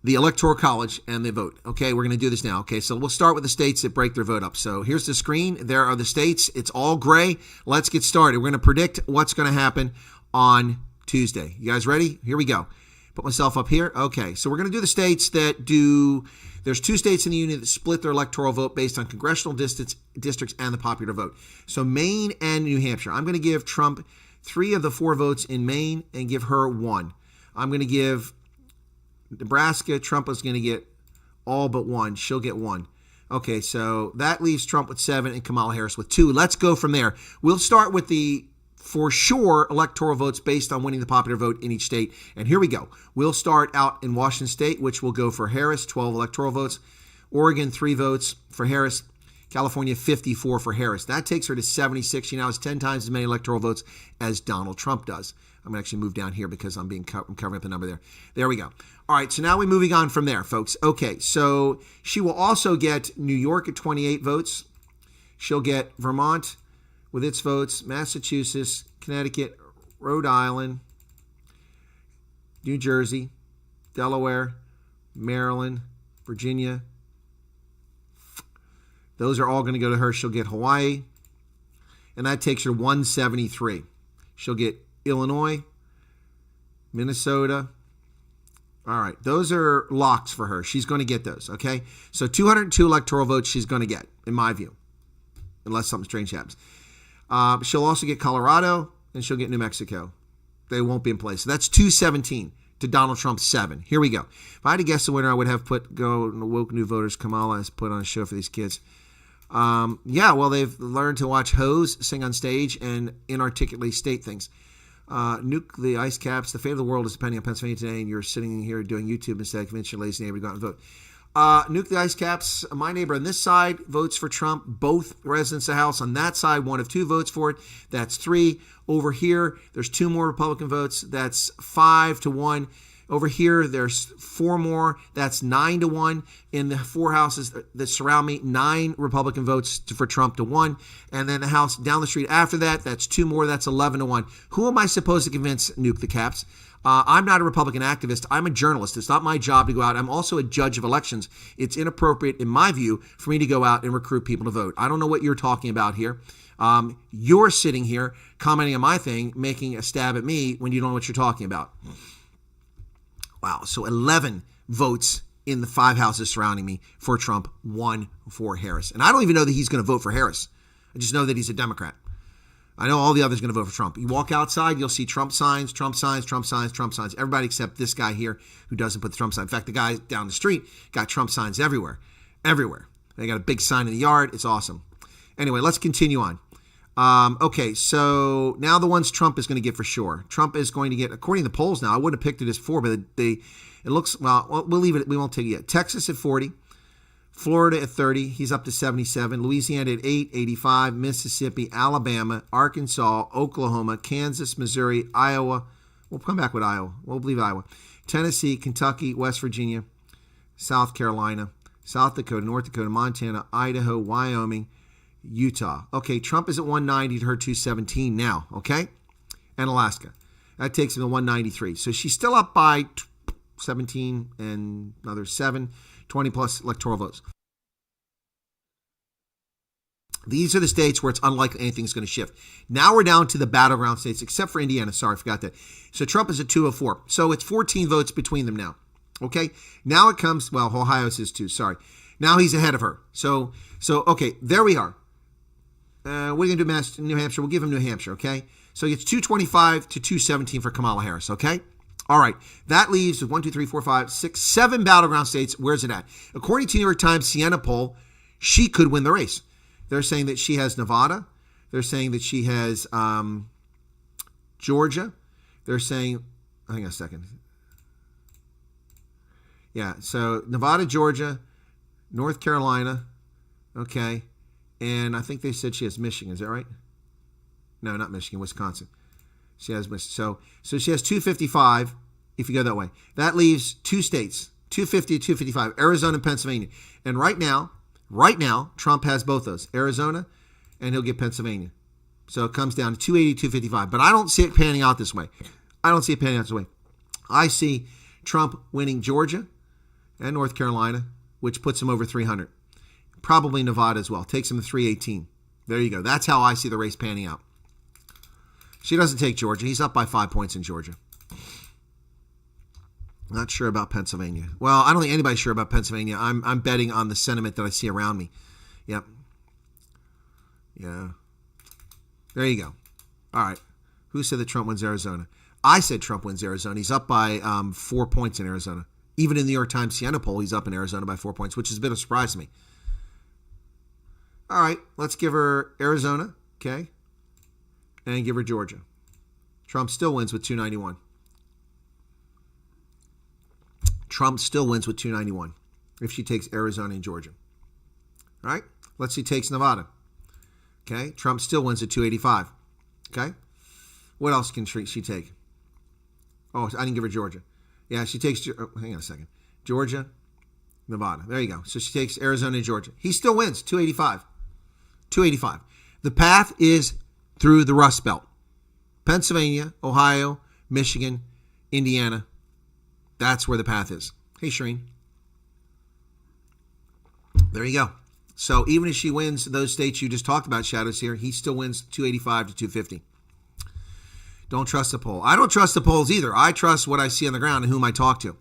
the Electoral College and the vote. Okay, we're going to do this now. Okay, so we'll start with the states that break their vote up. So here's the screen. There are the states. It's all gray. Let's get started. We're going to predict what's going to happen on Tuesday. You guys ready? Here we go. Put myself up here. Okay, so we're going to do the states that do. There's 2 states in the union that split their electoral vote based on congressional districts and the popular vote. So Maine and New Hampshire. I'm going to give Trump 3 of the 4 votes in Maine and give her 1. I'm going to give Nebraska. Trump is going to get all but 1. She'll get 1. Okay, so that leaves Trump with 7 and Kamala Harris with 2. Let's go from there. We'll start with the for sure electoral votes based on winning the popular vote in each state. And here we go. We'll start out in Washington State, which will go for Harris, 12 electoral votes. Oregon, 3 votes for Harris. California, 54 for Harris. That takes her to 76. She now has 10 times as many electoral votes as Donald Trump does. I'm going to actually move down here because I'm covering up the number there. There we go. All right, so now we're moving on from there, folks. Okay, so she will also get New York at 28 votes. She'll get Vermont with its votes, Massachusetts, Connecticut, Rhode Island, New Jersey, Delaware, Maryland, Virginia. Those are all going to go to her. She'll get Hawaii, and that takes her 173. She'll get Illinois, Minnesota. All right, those are locks for her. She's going to get those, okay? So 202 electoral votes she's going to get, in my view, unless something strange happens. She'll also get Colorado, and she'll get New Mexico. They won't be in place. So that's 217 to Donald Trump's 7. Here we go. If I had to guess the winner, I would have put woke new voters. Kamala has put on a show for these kids. Yeah, well, they've learned to watch hoes sing on stage and inarticulately state things. Nuke the ice caps. The fate of the world is depending on Pennsylvania today, and you're sitting here doing YouTube instead of convince your lazy neighbor to go out and vote. Nuke the ice caps. My neighbor on this side votes for Trump. Both residents of the House on that side, 1 of 2 votes for it. That's 3. Over here, there's 2 more Republican votes. That's 5 to 1. Over here, there's 4 more. That's 9 to 1. In the 4 houses that surround me, 9 Republican votes for Trump to 1. And then the house down the street after that, that's 2 more. That's 11 to 1. Who am I supposed to convince nuke the caps? I'm not a Republican activist. I'm a journalist. It's not my job to go out. I'm also a judge of elections. It's inappropriate, in my view, for me to go out and recruit people to vote. I don't know what you're talking about here. You're sitting here commenting on my thing, making a stab at me when you don't know what you're talking about. Wow. So 11 votes in the 5 houses surrounding me for Trump, 1 for Harris. And I don't even know that he's going to vote for Harris. I just know that he's a Democrat. I know all the others are going to vote for Trump. You walk outside, you'll see Trump signs, Trump signs, Trump signs, Trump signs. Everybody except this guy here who doesn't put the Trump sign. In fact, the guy down the street got Trump signs everywhere. Everywhere. They got a big sign in the yard. It's awesome. Anyway, let's continue on. Okay, so now the ones Trump is going to get for sure. Trump is going to get, according to the polls now, I wouldn't have picked it as 4, but it looks, well, we'll leave it. We won't take it yet. Texas at 40. Florida at 30, he's up to 77. Louisiana at 8, 85. Mississippi, Alabama, Arkansas, Oklahoma, Kansas, Missouri, Iowa. We'll come back with Iowa. We'll leave Iowa. Tennessee, Kentucky, West Virginia, South Carolina, South Dakota, North Dakota, Montana, Idaho, Wyoming, Utah. Okay, Trump is at 190 to her 217 now, okay? And Alaska. That takes him to 193. So she's still up by 17 and another 7. 20 plus electoral votes. These are the states where it's unlikely anything's going to shift. Now we're down to the battleground states, except for Indiana. Sorry, I forgot that. So Trump is at 204. So it's 14 votes between them now. Okay. Now it comes, well, Ohio's is 2. Sorry. Now he's ahead of her. So okay, there we are. What are you going to do, New Hampshire? We'll give him New Hampshire, okay? So it's 225 to 217 for Kamala Harris, okay? All right. That leaves 1, 2, 3, 4, 5, 6, 7 battleground states. Where's it at? According to New York Times Siena poll, she could win the race. They're saying that she has Nevada. They're saying that she has Georgia. They're saying, hang on a second. Yeah, so Nevada, Georgia, North Carolina, okay, and I think they said she has Michigan. Is that right? No, not Michigan, Wisconsin. She has so she has 255 if you go that way. That leaves 2 states, 250 to 255, Arizona and Pennsylvania. And right now, Trump has both those, Arizona, and he'll get Pennsylvania. So it comes down to 280, 255. But I don't see it panning out this way. I see Trump winning Georgia and North Carolina, which puts him over 300. Probably Nevada as well. Takes him to 318. There you go. That's how I see the race panning out. She doesn't take Georgia. He's up by 5 points in Georgia. Not sure about Pennsylvania. Well, I don't think anybody's sure about Pennsylvania. I'm betting on the sentiment that I see around me. Yep. Yeah. There you go. All right. Who said that Trump wins Arizona? I said Trump wins Arizona. He's up by 4 points in Arizona. Even in the New York Times Siena poll, he's up in Arizona by 4 points, which is a bit of a surprise to me. All right, let's give her Arizona, okay, and give her Georgia. Trump still wins with 291. Trump still wins with 291 if she takes Arizona and Georgia. All right, let's see, takes Nevada. Okay, Trump still wins at 285. Okay, what else can she take? Oh, I didn't give her Georgia. Yeah, she takes, hang on a second, Georgia, Nevada. There you go. So she takes Arizona and Georgia. He still wins, 285. 285. The path is through the Rust Belt. Pennsylvania, Ohio, Michigan, Indiana. That's where the path is. Hey, Shereen. There you go. So even if she wins those states you just talked about, Shadows here, he still wins 285 to 250. Don't trust the poll. I don't trust the polls either. I trust what I see on the ground and whom I talk to.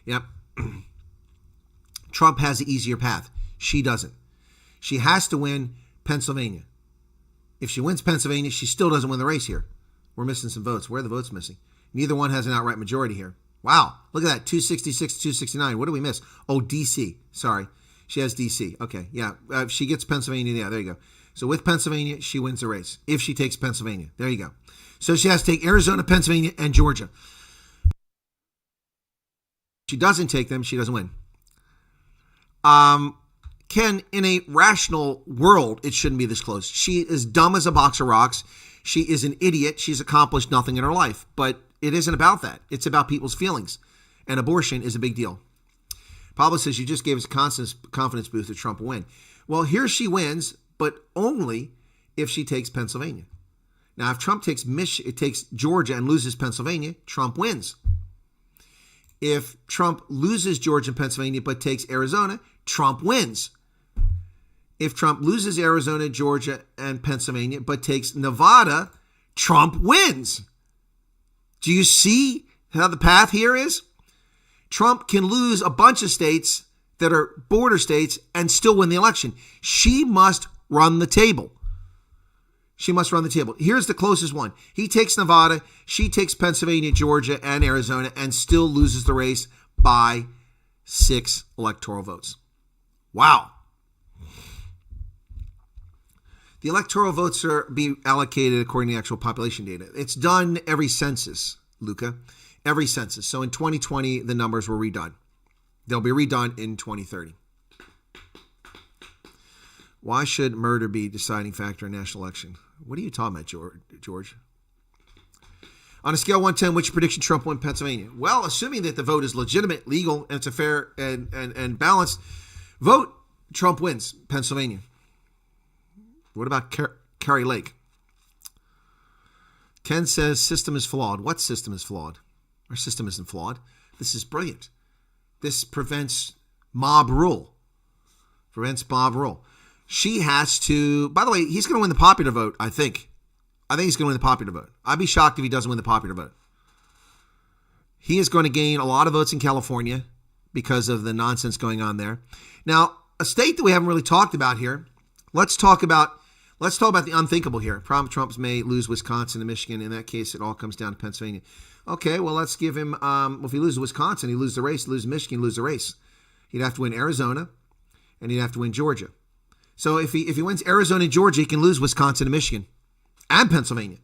Yep. Trump has the easier path. She doesn't. She has to win Pennsylvania. If she wins Pennsylvania, she still doesn't win the race here. We're missing some votes. Where are the votes missing? Neither one has an outright majority here. Wow. Look at that. 266 to 269. What did we miss? Oh, D.C. Sorry. She has D.C. Okay. Yeah. If she gets Pennsylvania, yeah, there you go. So with Pennsylvania, she wins the race. If she takes Pennsylvania. There you go. So she has to take Arizona, Pennsylvania, and Georgia. If she doesn't take them, she doesn't win. Ken, in a rational world, it shouldn't be this close. She is dumb as a box of rocks. She is an idiot. She's accomplished nothing in her life. But it isn't about that. It's about people's feelings. And abortion is a big deal. Pablo says, you just gave us a confidence boost that Trump will win. Well, here she wins, but only if she takes Pennsylvania. Now, if Trump takes Georgia and loses Pennsylvania, Trump wins. If Trump loses Georgia and Pennsylvania but takes Arizona, Trump wins. If Trump loses Arizona, Georgia, and Pennsylvania but takes Nevada, Trump wins. Do you see how the path here is? Trump can lose a bunch of states that are border states and still win the election. She must run the table. She must run the table. Here's the closest one. He takes Nevada, she takes Pennsylvania, Georgia, and Arizona, and still loses the race by 6 electoral votes. Wow. The electoral votes are be allocated according to the actual population data. It's done every census, Luca. Every census. So in 2020, the numbers were redone. They'll be redone in 2030. Why should murder be a deciding factor in national election? What are you talking about, George? On a scale of 1 to 10, which prediction Trump won Pennsylvania? Well, assuming that the vote is legitimate, legal, and it's a fair and balanced vote, Trump wins Pennsylvania. What about Kari Lake? Ken says system is flawed. What system is flawed? Our system isn't flawed. This is brilliant. This prevents mob rule. She has to, by the way, he's going to win the popular vote, I think. I think he's going to win the popular vote. I'd be shocked if he doesn't win the popular vote. He is going to gain a lot of votes in California because of the nonsense going on there. Now, a state that we haven't really talked about here, let's talk about Let's talk about the unthinkable here. Trump may lose Wisconsin and Michigan. In that case, it all comes down to Pennsylvania. Okay, well, let's give him, if he loses Wisconsin, he loses the race. He loses Michigan, he loses the race. He'd have to win Arizona, and he'd have to win Georgia. So if he wins Arizona and Georgia, he can lose Wisconsin and Michigan and Pennsylvania.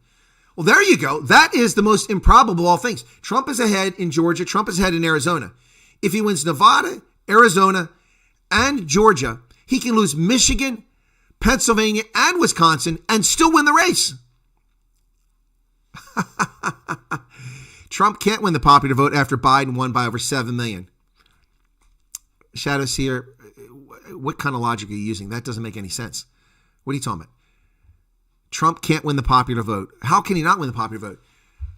Well, there you go. That is the most improbable of all things. Trump is ahead in Georgia. Trump is ahead in Arizona. If he wins Nevada, Arizona, and Georgia, he can lose Michigan, Pennsylvania, and Wisconsin and still win the race. Trump can't win the popular vote after Biden won by over 7 million. Shadows here. What kind of logic are you using? That doesn't make any sense. What are you talking about? Trump can't win the popular vote. How can he not win the popular vote?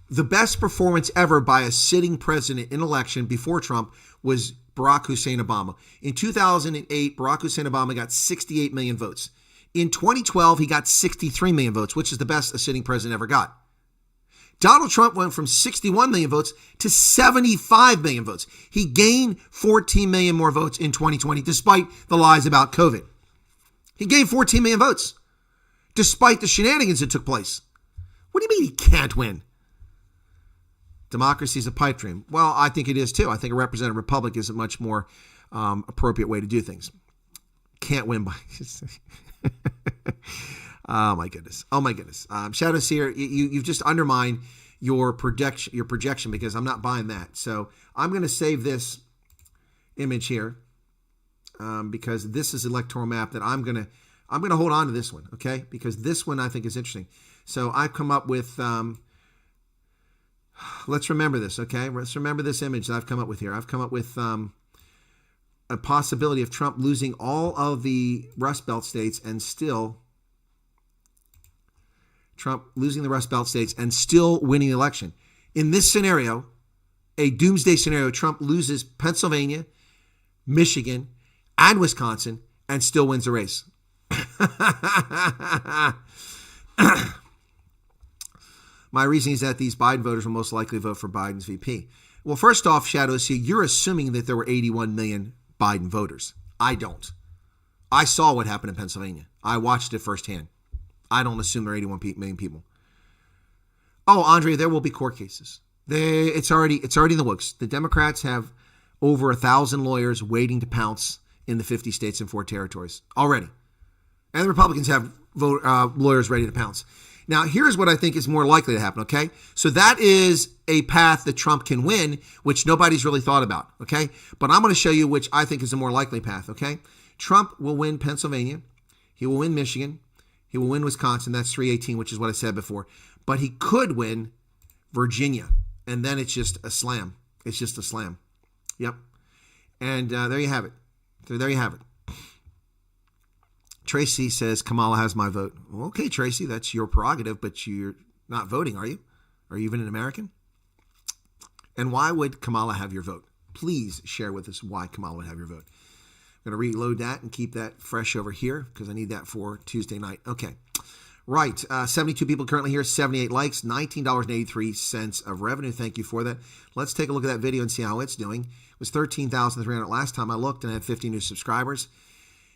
The best performance ever by a sitting president in election before Trump was Barack Hussein Obama. In 2008, Barack Hussein Obama got 68 million votes. In 2012, he got 63 million votes, which is the best a sitting president ever got. Donald Trump went from 61 million votes to 75 million votes. He gained 14 million more votes in 2020, despite the lies about COVID. He gained 14 million votes, despite the shenanigans that took place. What do you mean he can't win? Democracy is a pipe dream. Well, I think it is too. I think a representative republic is a much more appropriate way to do things. Can't win by... Oh my goodness. Shadow Seer, you've just undermined your projection because I'm not buying that. So I'm going to save this image here because this is electoral map that I'm going to hold on to this one. Okay. Because this one I think is interesting. So I've come up with, let's remember this. Okay. Let's remember this image that I've come up with here. I've come up with, a possibility of Trump losing all of the Rust Belt states and still winning the election. In this scenario, a doomsday scenario, Trump loses Pennsylvania, Michigan, and Wisconsin and still wins the race. My reasoning is that these Biden voters will most likely vote for Biden's VP. Well, first off, Shadows, see, you're assuming that there were 81 million Biden voters. I don't. I saw what happened in Pennsylvania. I watched it firsthand. I don't assume there are 81 million people. Oh, Andre, there will be court cases. It's already in the works. The Democrats have over 1,000 lawyers waiting to pounce in the 50 states and 4 territories already. And the Republicans have lawyers ready to pounce. Now, here's what I think is more likely to happen, okay? So that is a path that Trump can win, which nobody's really thought about, okay? But I'm going to show you which I think is a more likely path, okay? Trump will win Pennsylvania. He will win Michigan. He will win Wisconsin. That's 318, which is what I said before. But he could win Virginia, and then it's just a slam. It's just a slam. Yep. And there you have it. So there you have it. Tracy says, Kamala has my vote. Well, okay, Tracy, that's your prerogative, but you're not voting, are you? Are you even an American? And why would Kamala have your vote? Please share with us why Kamala would have your vote. I'm going to reload that and keep that fresh over here because I need that for Tuesday night. Okay. Right. 72 people currently here, 78 likes, $19.83 of revenue. Thank you for that. Let's take a look at that video and see how it's doing. It was 13,300 last time I looked and I had 50 new subscribers.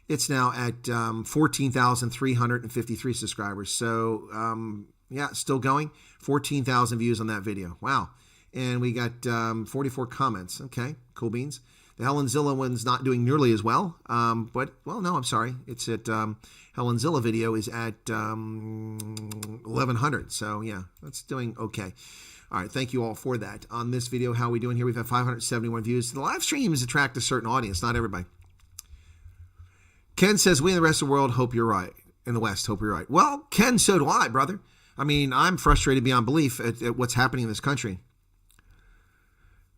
It's now at 14,353 subscribers. So, yeah, still going. 14,000 views on that video. Wow. And we got 44 comments. Okay, cool beans. The Helenzilla one's not doing nearly as well. But, well, no, I'm sorry. It's at Helenzilla video is at 1,100. So, yeah, that's doing okay. All right, thank you all for that. On this video, how are we doing here? We've had 571 views. The live streams attract a certain audience, not everybody. Ken says, we in the rest of the world hope you're right. In the West, hope you're right. Well, Ken, so do I, brother. I mean, I'm frustrated beyond belief at what's happening in this country.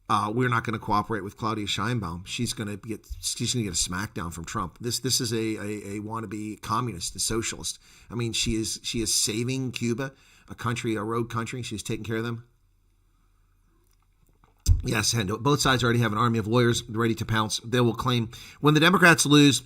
We're not going to cooperate with Claudia Sheinbaum. She's going to get a smackdown from Trump. This is a wannabe communist, a socialist. I mean, she is saving Cuba, a rogue country. She's taking care of them. Yes, and both sides already have an army of lawyers ready to pounce. They will claim when the Democrats lose,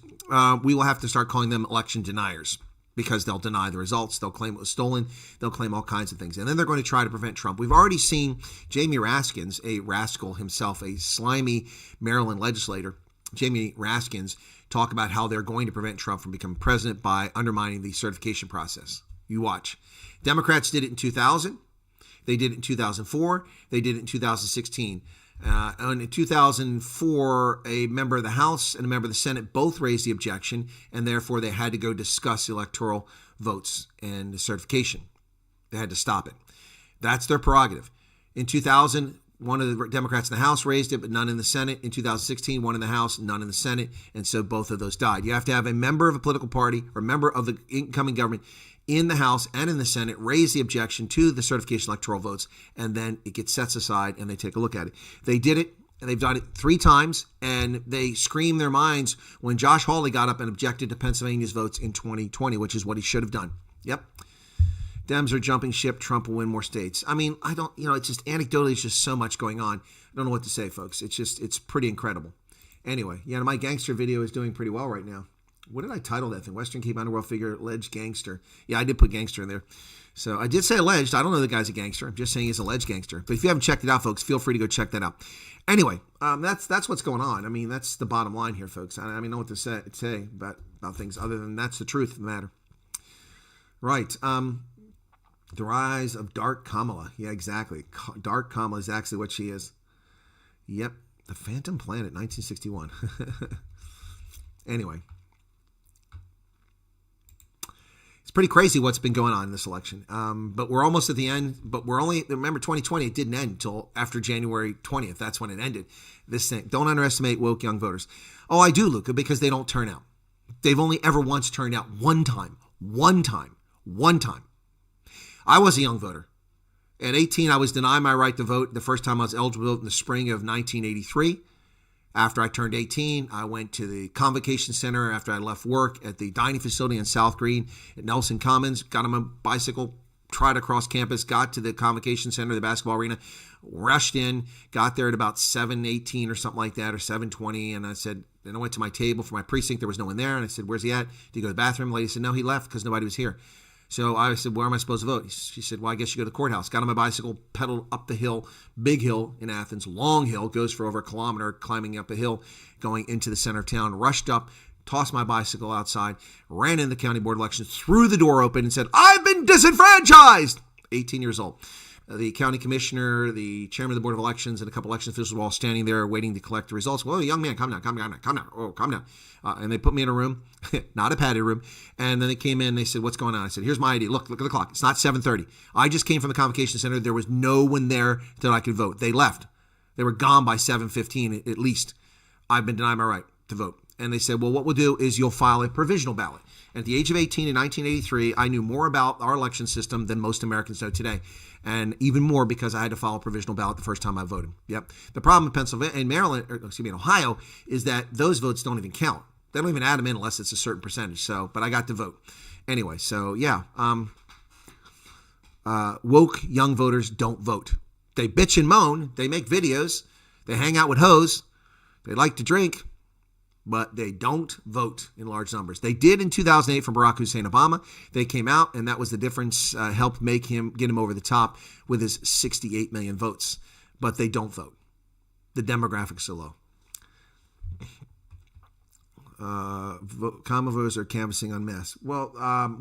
we will have to start calling them election deniers because they'll deny the results. They'll claim it was stolen. They'll claim all kinds of things. And then they're going to try to prevent Trump. We've already seen Jamie Raskins, a rascal himself, a slimy Maryland legislator, Jamie Raskins talk about how they're going to prevent Trump from becoming president by undermining the certification process. You watch. Democrats did it in 2000. They did it in 2004. They did it in 2016. And in 2004, a member of the House and a member of the Senate both raised the objection, and therefore they had to go discuss electoral votes and the certification. They had to stop it. That's their prerogative. In 2000, one of the Democrats in the House raised it, but none in the Senate. In 2016, one in the House, none in the Senate. And so both of those died. You have to have a member of a political party or a member of the incoming government in the House and in the Senate raise the objection to the certification electoral votes, and then it gets set aside and they take a look at it. They did it, and they've done it 3 times, and they screamed their minds when Josh Hawley got up and objected to Pennsylvania's votes in 2020, which is what he should have done. Yep. Dems are jumping ship. Trump will win more states. I mean, I don't, it's just anecdotally, it's just so much going on. I don't know what to say, folks. It's pretty incredible. Anyway, yeah, my gangster video is doing pretty well right now. What did I title that thing? Western Cape Underworld figure, alleged gangster. Yeah, I did put gangster in there. So I did say alleged. I don't know the guy's a gangster. I'm just saying he's alleged gangster. But if you haven't checked it out, folks, feel free to go check that out. Anyway, that's what's going on. I mean, that's the bottom line here, folks. I don't know what to say about things other than that's the truth of the matter. Right. The rise of Dark Kamala. Yeah, exactly. Dark Kamala is actually what she is. Yep. The Phantom Planet, 1961. Anyway. It's pretty crazy what's been going on in this election. But we're almost at the end. But remember 2020, it didn't end until after January 20th. That's when it ended. This thing. Don't underestimate woke young voters. Oh, I do, Luca, because they don't turn out. They've only ever once turned out one time. I was a young voter. At 18, I was denied my right to vote the first time I was eligible to vote in the spring of 1983. After I turned 18, I went to the convocation center after I left work at the dining facility in South Green at Nelson Commons, got on my bicycle, tried across campus, got to the convocation center, the basketball arena, rushed in, got there at about 7:18 or something like that, or 7:20, and I said, then I went to my table for my precinct. There was no one there, and I said, where's he at? Did he go to the bathroom? The lady said, no, he left because nobody was here. So I said, where am I supposed to vote? She said, well, I guess you go to the courthouse. Got on my bicycle, pedaled up the hill, big hill in Athens, long hill, goes for over a kilometer, climbing up a hill, going into the center of town, rushed up, tossed my bicycle outside, ran in the county board of elections, threw the door open and said, I've been disenfranchised. 18 years old. The county commissioner, the chairman of the board of elections, and a couple election officials were all standing there waiting to collect the results. Well, young man, calm down. Oh, calm down. And they put me in a room, not a padded room. And then they came in and they said, what's going on? I said, here's my ID. Look at the clock. It's not 7:30. I just came from the convocation center. There was no one there that I could vote. They left. They were gone by 7:15 at least. I've been denied my right to vote. And they said, well, what we'll do is you'll file a provisional ballot. At the age of 18 in 1983, I knew more about our election system than most Americans know today. And even more because I had to file a provisional ballot the first time I voted. Yep. The problem in Pennsylvania, in Maryland, in Ohio, is that those votes don't even count. They don't even add them in unless it's a certain percentage. So, but I got to vote anyway. So yeah, woke young voters don't vote. They bitch and moan. They make videos. They hang out with hoes. They like to drink. But they don't vote in large numbers. They did in 2008 for Barack Hussein Obama. They came out, and that was the difference, helped get him over the top with his 68 million votes. But they don't vote. The demographics are low. Comma voters are canvassing en masse. Well,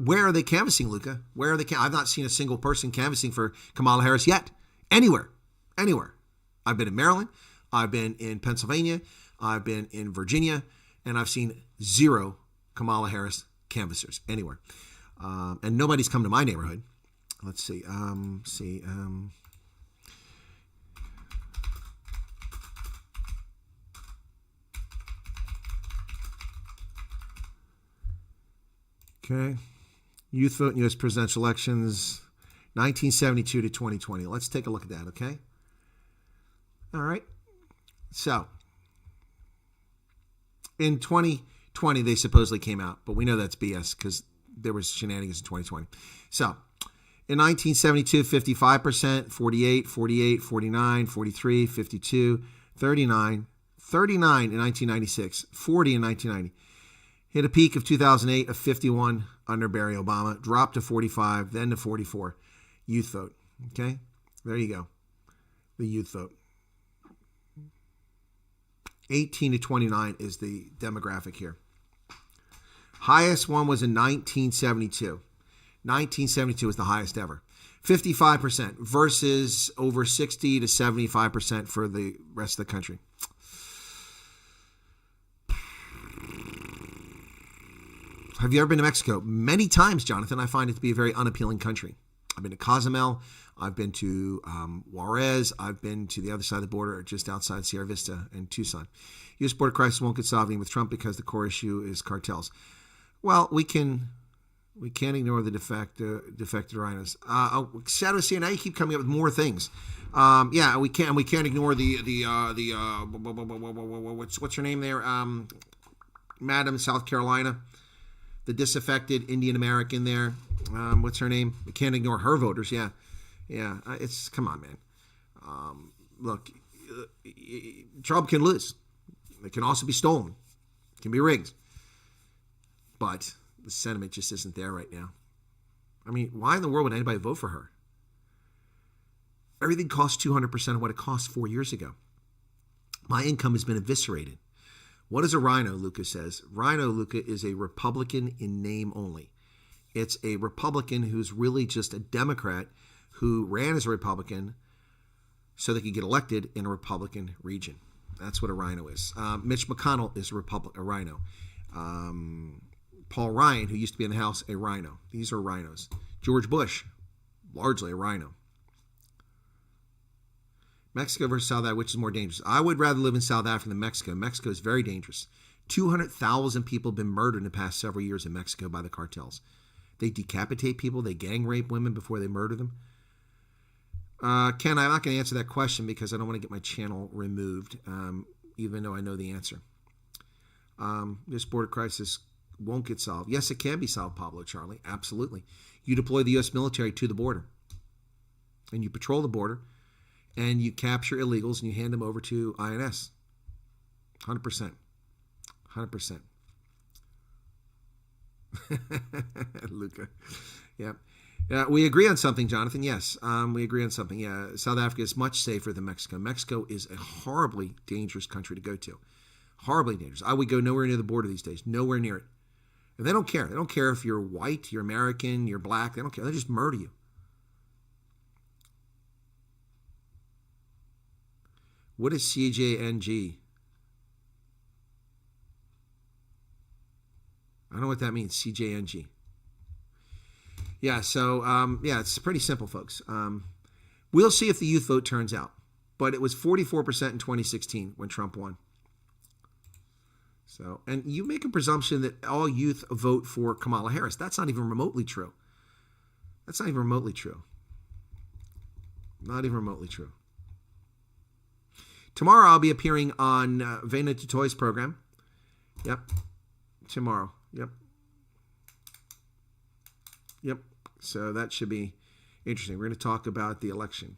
where are they canvassing, Luca? Where are they? I've not seen a single person canvassing for Kamala Harris yet. Anywhere. I've been in Maryland. I've been in Pennsylvania. I've been in Virginia, and I've seen 0 Kamala Harris canvassers anywhere. And nobody's come to my neighborhood. Let's see. Okay. Youth vote in U.S. presidential elections, 1972 to 2020. Let's take a look at that, okay? All right. So, in 2020, they supposedly came out, but we know that's BS because there was shenanigans in 2020. So, in 1972, 55%, 48, 49, 43, 52, 39 in 1996, 40 in 1990. Hit a peak of 2008 of 51 under Barry Obama, dropped to 45, then to 44. Youth vote. Okay? There you go. The youth vote. 18 to 29 is the demographic here. Highest one was in 1972. 1972 was the highest ever. 55% versus over 60 to 75% for the rest of the country. Have you ever been to Mexico? Many times, Jonathan. I find it to be a very unappealing country. I've been to Cozumel. I've been to Juarez. I've been to the other side of the border, just outside Sierra Vista and Tucson. U.S. border crisis won't get solved with Trump because the core issue is cartels. Well, we can't ignore the defected rhinos. Shadow C, now you keep coming up with more things. Yeah, we can't ignore what's her name there? Madam South Carolina, the disaffected Indian American there. What's her name? We can't ignore her voters. Yeah. It's come on, man. Look, Trump can lose. It can also be stolen. It can be rigged. But the sentiment just isn't there right now. I mean, why in the world would anybody vote for her? Everything costs 200% of what it cost 4 years ago. My income has been eviscerated. What is a rhino, Luca says? Rhino, Luca, is a Republican in name only. It's a Republican who's really just a Democrat who ran as a Republican so they could get elected in a Republican region. That's what a rhino is. Mitch McConnell is a rhino. Paul Ryan, who used to be in the House, a rhino. These are rhinos. George Bush, largely a rhino. Mexico versus South Africa, which is more dangerous? I would rather live in South Africa than Mexico. Mexico is very dangerous. 200,000 people have been murdered in the past several years in Mexico by the cartels. They decapitate people. They gang rape women before they murder them. Ken, I'm not going to answer that question because I don't want to get my channel removed, even though I know the answer. This border crisis won't get solved. Yes, it can be solved, Pablo Charlie. Absolutely. You deploy the U.S. military to the border, and you patrol the border, and you capture illegals, and you hand them over to INS. 100%. 100%. Luca. Yep. We agree on something, Jonathan. Yes, we agree on something. Yeah, South Africa is much safer than Mexico. Mexico is a horribly dangerous country to go to. Horribly dangerous. I would go nowhere near the border these days. Nowhere near it. And they don't care. They don't care if you're white, you're American, you're black. They don't care. They just murder you. What is CJNG? I don't know what that means, CJNG. Yeah, so, it's pretty simple, folks. We'll see if the youth vote turns out. But it was 44% in 2016 when Trump won. So, and you make a presumption that all youth vote for Kamala Harris. That's not even remotely true. That's not even remotely true. Not even remotely true. Tomorrow I'll be appearing on Vena Tutoy's program. Yep. Tomorrow. Yep. So that should be interesting. We're going to talk about the election.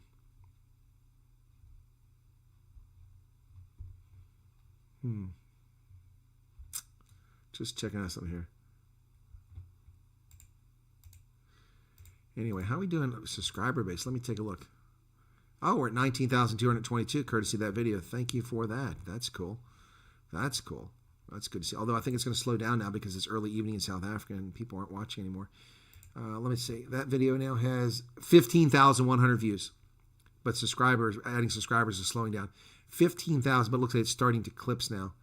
Just checking out something here. Anyway, how are we doing subscriber base? Let me take a look. Oh, we're at 19,222 courtesy of that video. Thank you for that. That's cool. That's cool. That's good to see. Although I think it's going to slow down now because it's early evening in South Africa and people aren't watching anymore. Let me see. That video now has 15,100 views. But adding subscribers is slowing down. 15,000, but it looks like it's starting to clips now.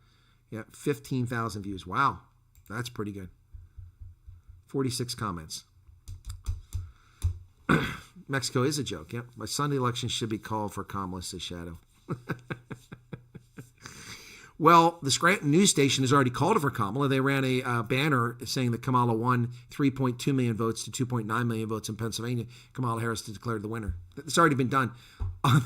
Yeah, 15,000 views. Wow. That's pretty good. 46 comments. Mexico is a joke. Yep. My Sunday election should be called for Kamala, says Shadow. Well, the Scranton news station has already called it for Kamala. They ran a banner saying that Kamala won 3.2 million votes to 2.9 million votes in Pennsylvania. Kamala Harris declared the winner. It's already been done. On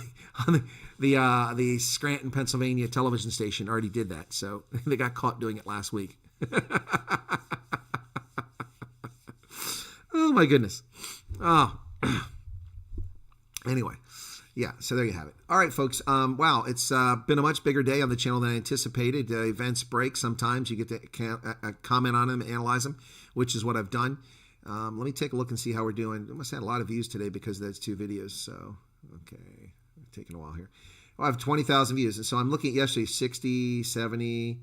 the Scranton, Pennsylvania television station already did that. So they got caught doing it last week. Oh, my goodness. Oh. Anyway. Yeah, so there you have it. All right, folks. Wow, it's been a much bigger day on the channel than I anticipated. Events break. Sometimes you get to comment on them, analyze them, which is what I've done. Let me take a look and see how we're doing. I must have had a lot of views today because of those two videos. So, okay, taking a while here. I have 20,000 views. And so I'm looking at yesterday, 60, 70,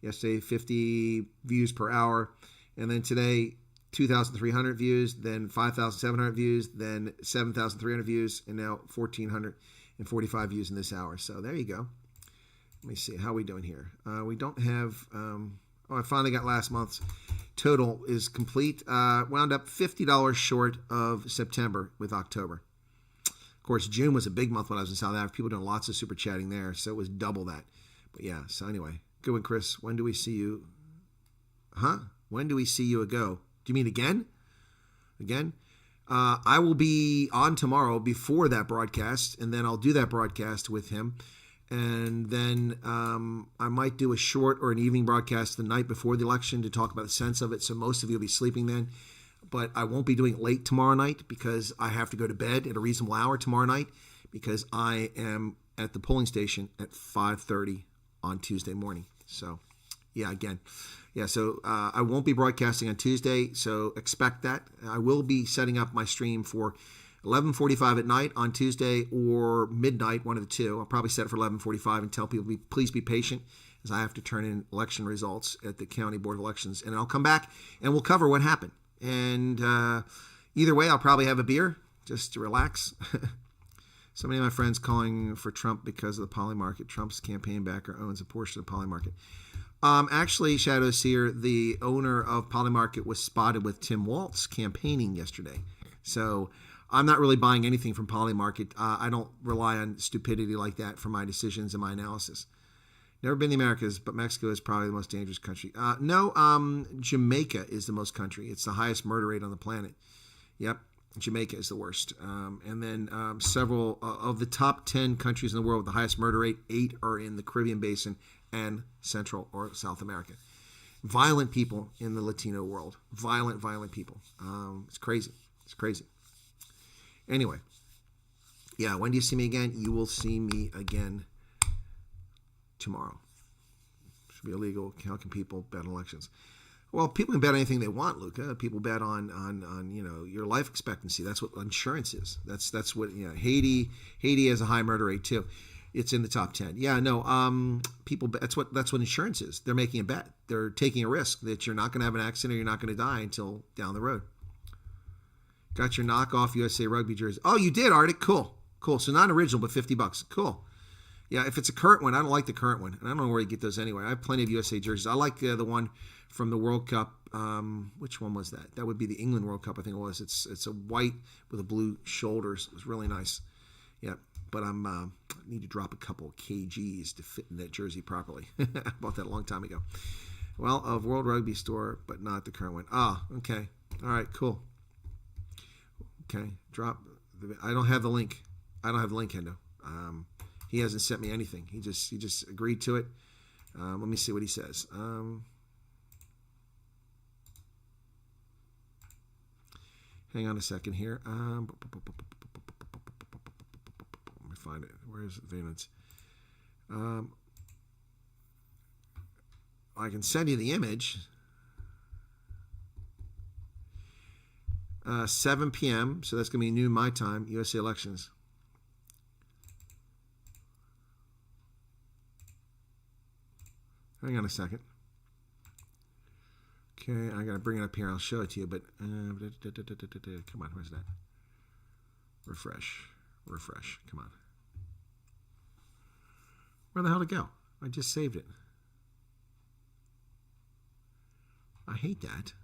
yesterday 50 views per hour. And then today, 2,300 views, then 5,700 views, then 7,300 views, and now 1,445 views in this hour. So there you go. Let me see. How are we doing here? We don't have... I finally got last month's total is complete. Wound up $50 short of September with October. Of course, June was a big month when I was in South Africa. People doing lots of super chatting there, so it was double that. But yeah, so anyway. Good one, Chris. When do we see you? When do we see you ago? Do you mean again? Again? I will be on tomorrow before that broadcast, and then I'll do that broadcast with him. And then I might do a short or an evening broadcast the night before the election to talk about the sense of it. So most of you will be sleeping then. But I won't be doing it late tomorrow night because I have to go to bed at a reasonable hour tomorrow night because I am at the polling station at 5:30 on Tuesday morning. So, yeah, again. Yeah, so I won't be broadcasting on Tuesday, so expect that. I will be setting up my stream for 11:45 at night on Tuesday or midnight, one of the two. I'll probably set it for 11:45 and tell people, please be patient as I have to turn in election results at the County Board of Elections. And I'll come back and we'll cover what happened. And either way, I'll probably have a beer just to relax. So many of my friends calling for Trump because of the poly market. Trump's campaign backer owns a portion of the poly market. Actually, Shadow Seer, the owner of Polymarket, was spotted with Tim Walz campaigning yesterday. So I'm not really buying anything from Polymarket. I don't rely on stupidity like that for my decisions and my analysis. Never been to the Americas, but Mexico is probably the most dangerous country. No, Jamaica is the most country. It's the highest murder rate on the planet. Yep, Jamaica is the worst. And then several of the top 10 countries in the world with the highest murder rate, 8 are in the Caribbean Basin and Central or South America. Violent people in the Latino world. Violent people. It's crazy. It's crazy. Anyway, yeah, when do you see me again? You will see me again tomorrow. Should be illegal. How can people bet on elections? Well, people can bet on anything they want, Luca. People bet on your life expectancy. That's what insurance is. That's what Haiti has a high murder rate too. It's in the top 10. Yeah, no. People. That's what insurance is. They're making a bet. They're taking a risk that you're not going to have an accident or you're not going to die until down the road. Got your knockoff USA Rugby jersey. Oh, you did, Arctic. Cool. So not original, but $50. Cool. Yeah, if it's a current one, I don't like the current one, and I don't know where you get those anyway. I have plenty of USA jerseys. I like the one from the World Cup. Which one was that? That would be the England World Cup, I think it was. It's a white with a blue shoulders. It was really nice. Yeah, but I need to drop a couple of kgs to fit in that jersey properly. I bought that a long time ago. Well, of World Rugby Store, but not the current one. Ah, okay. All right, cool. Okay, I don't have the link. Hendo. He hasn't sent me anything. He just agreed to it. Let me see what he says. Hang on a second here. Let me find it. Where's Valence? I can send you the image. 7 p.m. So that's going to be noon my time. USA elections. Hang on a second. Okay, I got to bring it up here. I'll show it to you. But come on, where's that? Refresh. Come on. Where the hell did it go? I just saved it. I hate that.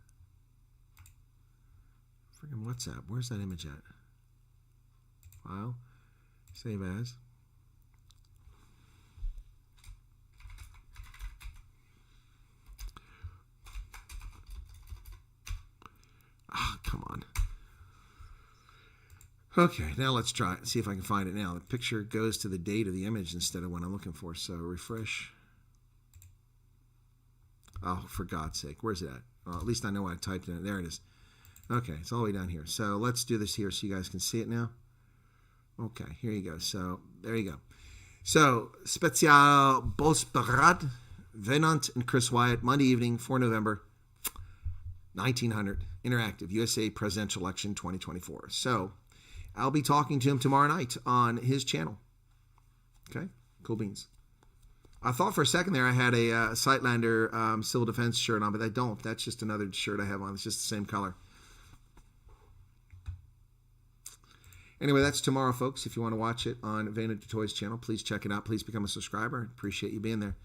Freaking WhatsApp. Where's that image at? File. Save as. Come on. Okay, now let's try it. See if I can find it now. The picture goes to the date of the image instead of what I'm looking for. So refresh. Oh, for God's sake. Where's it at? Well, at least I know what I typed in it. There it is. Okay, it's all the way down here. So let's do this here so you guys can see it now. Okay, here you go. So there you go. So Special Bosparad, Venant and Chris Wyatt, Monday evening, 4 November, 1900, interactive USA presidential election 2024. So I'll be talking to him tomorrow night on his channel. Okay. Cool beans. I thought for a second there I had a Sightlander civil defense shirt on, but I don't. That's just another shirt I have on. It's just the same color. Anyway, that's tomorrow, folks. If you want to watch it on Vana Toys channel, please check it out. Please become a subscriber. Appreciate you being there.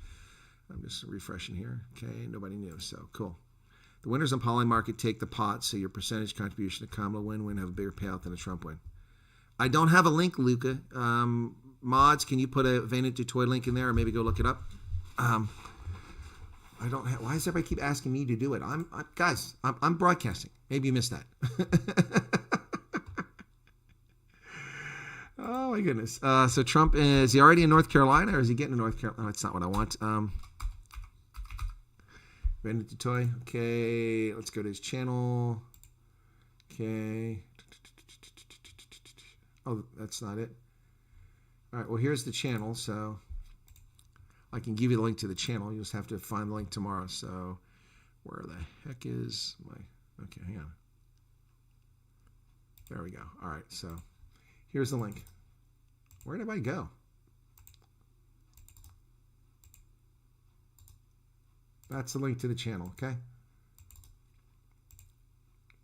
I'm just refreshing here. Okay, nobody new, so cool. The winners on Polymarket take the pot, so your percentage contribution to Kamala win-win have a bigger payout than a Trump win. I don't have a link, Luca. Mods, can you put a Vana Toy link in there, or maybe go look it up? I don't have. Why does everybody keep asking me to do it? I'm broadcasting. Maybe you missed that. Oh my goodness. So Trump, is he already in North Carolina, or is he getting to North Carolina? No, that's not what I want. Vana Toy. Okay, let's go to his channel. Okay. Oh, that's not it. All right, well, here's the channel, so I can give you the link to the channel. You just have to find the link tomorrow. So where the heck is my... Okay, hang on. There we go. All right, so here's the link. Where did I go? That's the link to the channel, okay?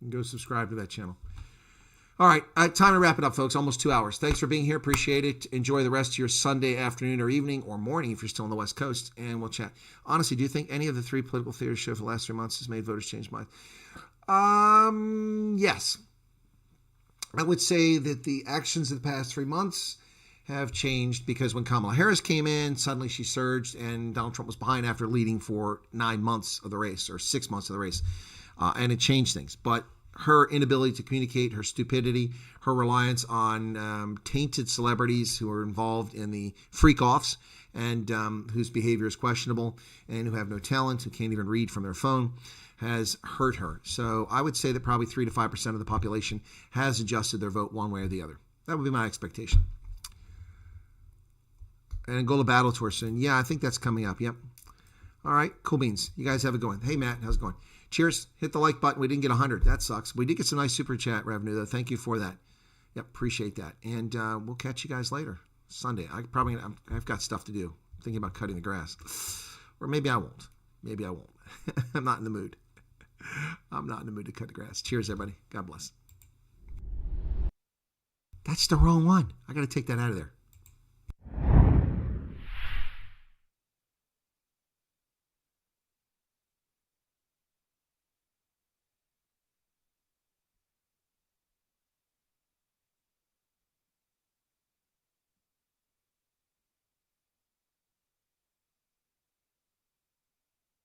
You can go subscribe to that channel. All right, time to wrap it up, folks. Almost 2 hours. Thanks for being here. Appreciate it. Enjoy the rest of your Sunday afternoon or evening or morning if you're still on the West Coast, and we'll chat. Honestly, do you think any of the 3 political theater shows for the last 3 months has made voters change minds? Yes. I would say that the actions of the past 3 months have changed, because when Kamala Harris came in, suddenly she surged, and Donald Trump was behind after leading for 9 months of the race, or 6 months of the race, and it changed things. But her inability to communicate, her stupidity, her reliance on tainted celebrities who are involved in the freak-offs and whose behavior is questionable and who have no talent, who can't even read from their phone, has hurt her. So I would say that probably 3 to 5% of the population has adjusted their vote one way or the other. That would be my expectation. And Angola Battle Tour soon. Yeah, I think that's coming up. Yep. All right. Cool beans. You guys have it going. Hey, Matt, how's it going? Cheers. Hit the like button. We didn't get 100. That sucks. We did get some nice super chat revenue, though. Thank you for that. Yep. Appreciate that. And we'll catch you guys later. Sunday. I've got stuff to do. I'm thinking about cutting the grass. Or maybe I won't. Maybe I won't. I'm not in the mood. I'm not in the mood to cut the grass. Cheers, everybody. God bless. That's the wrong one. I got to take that out of there.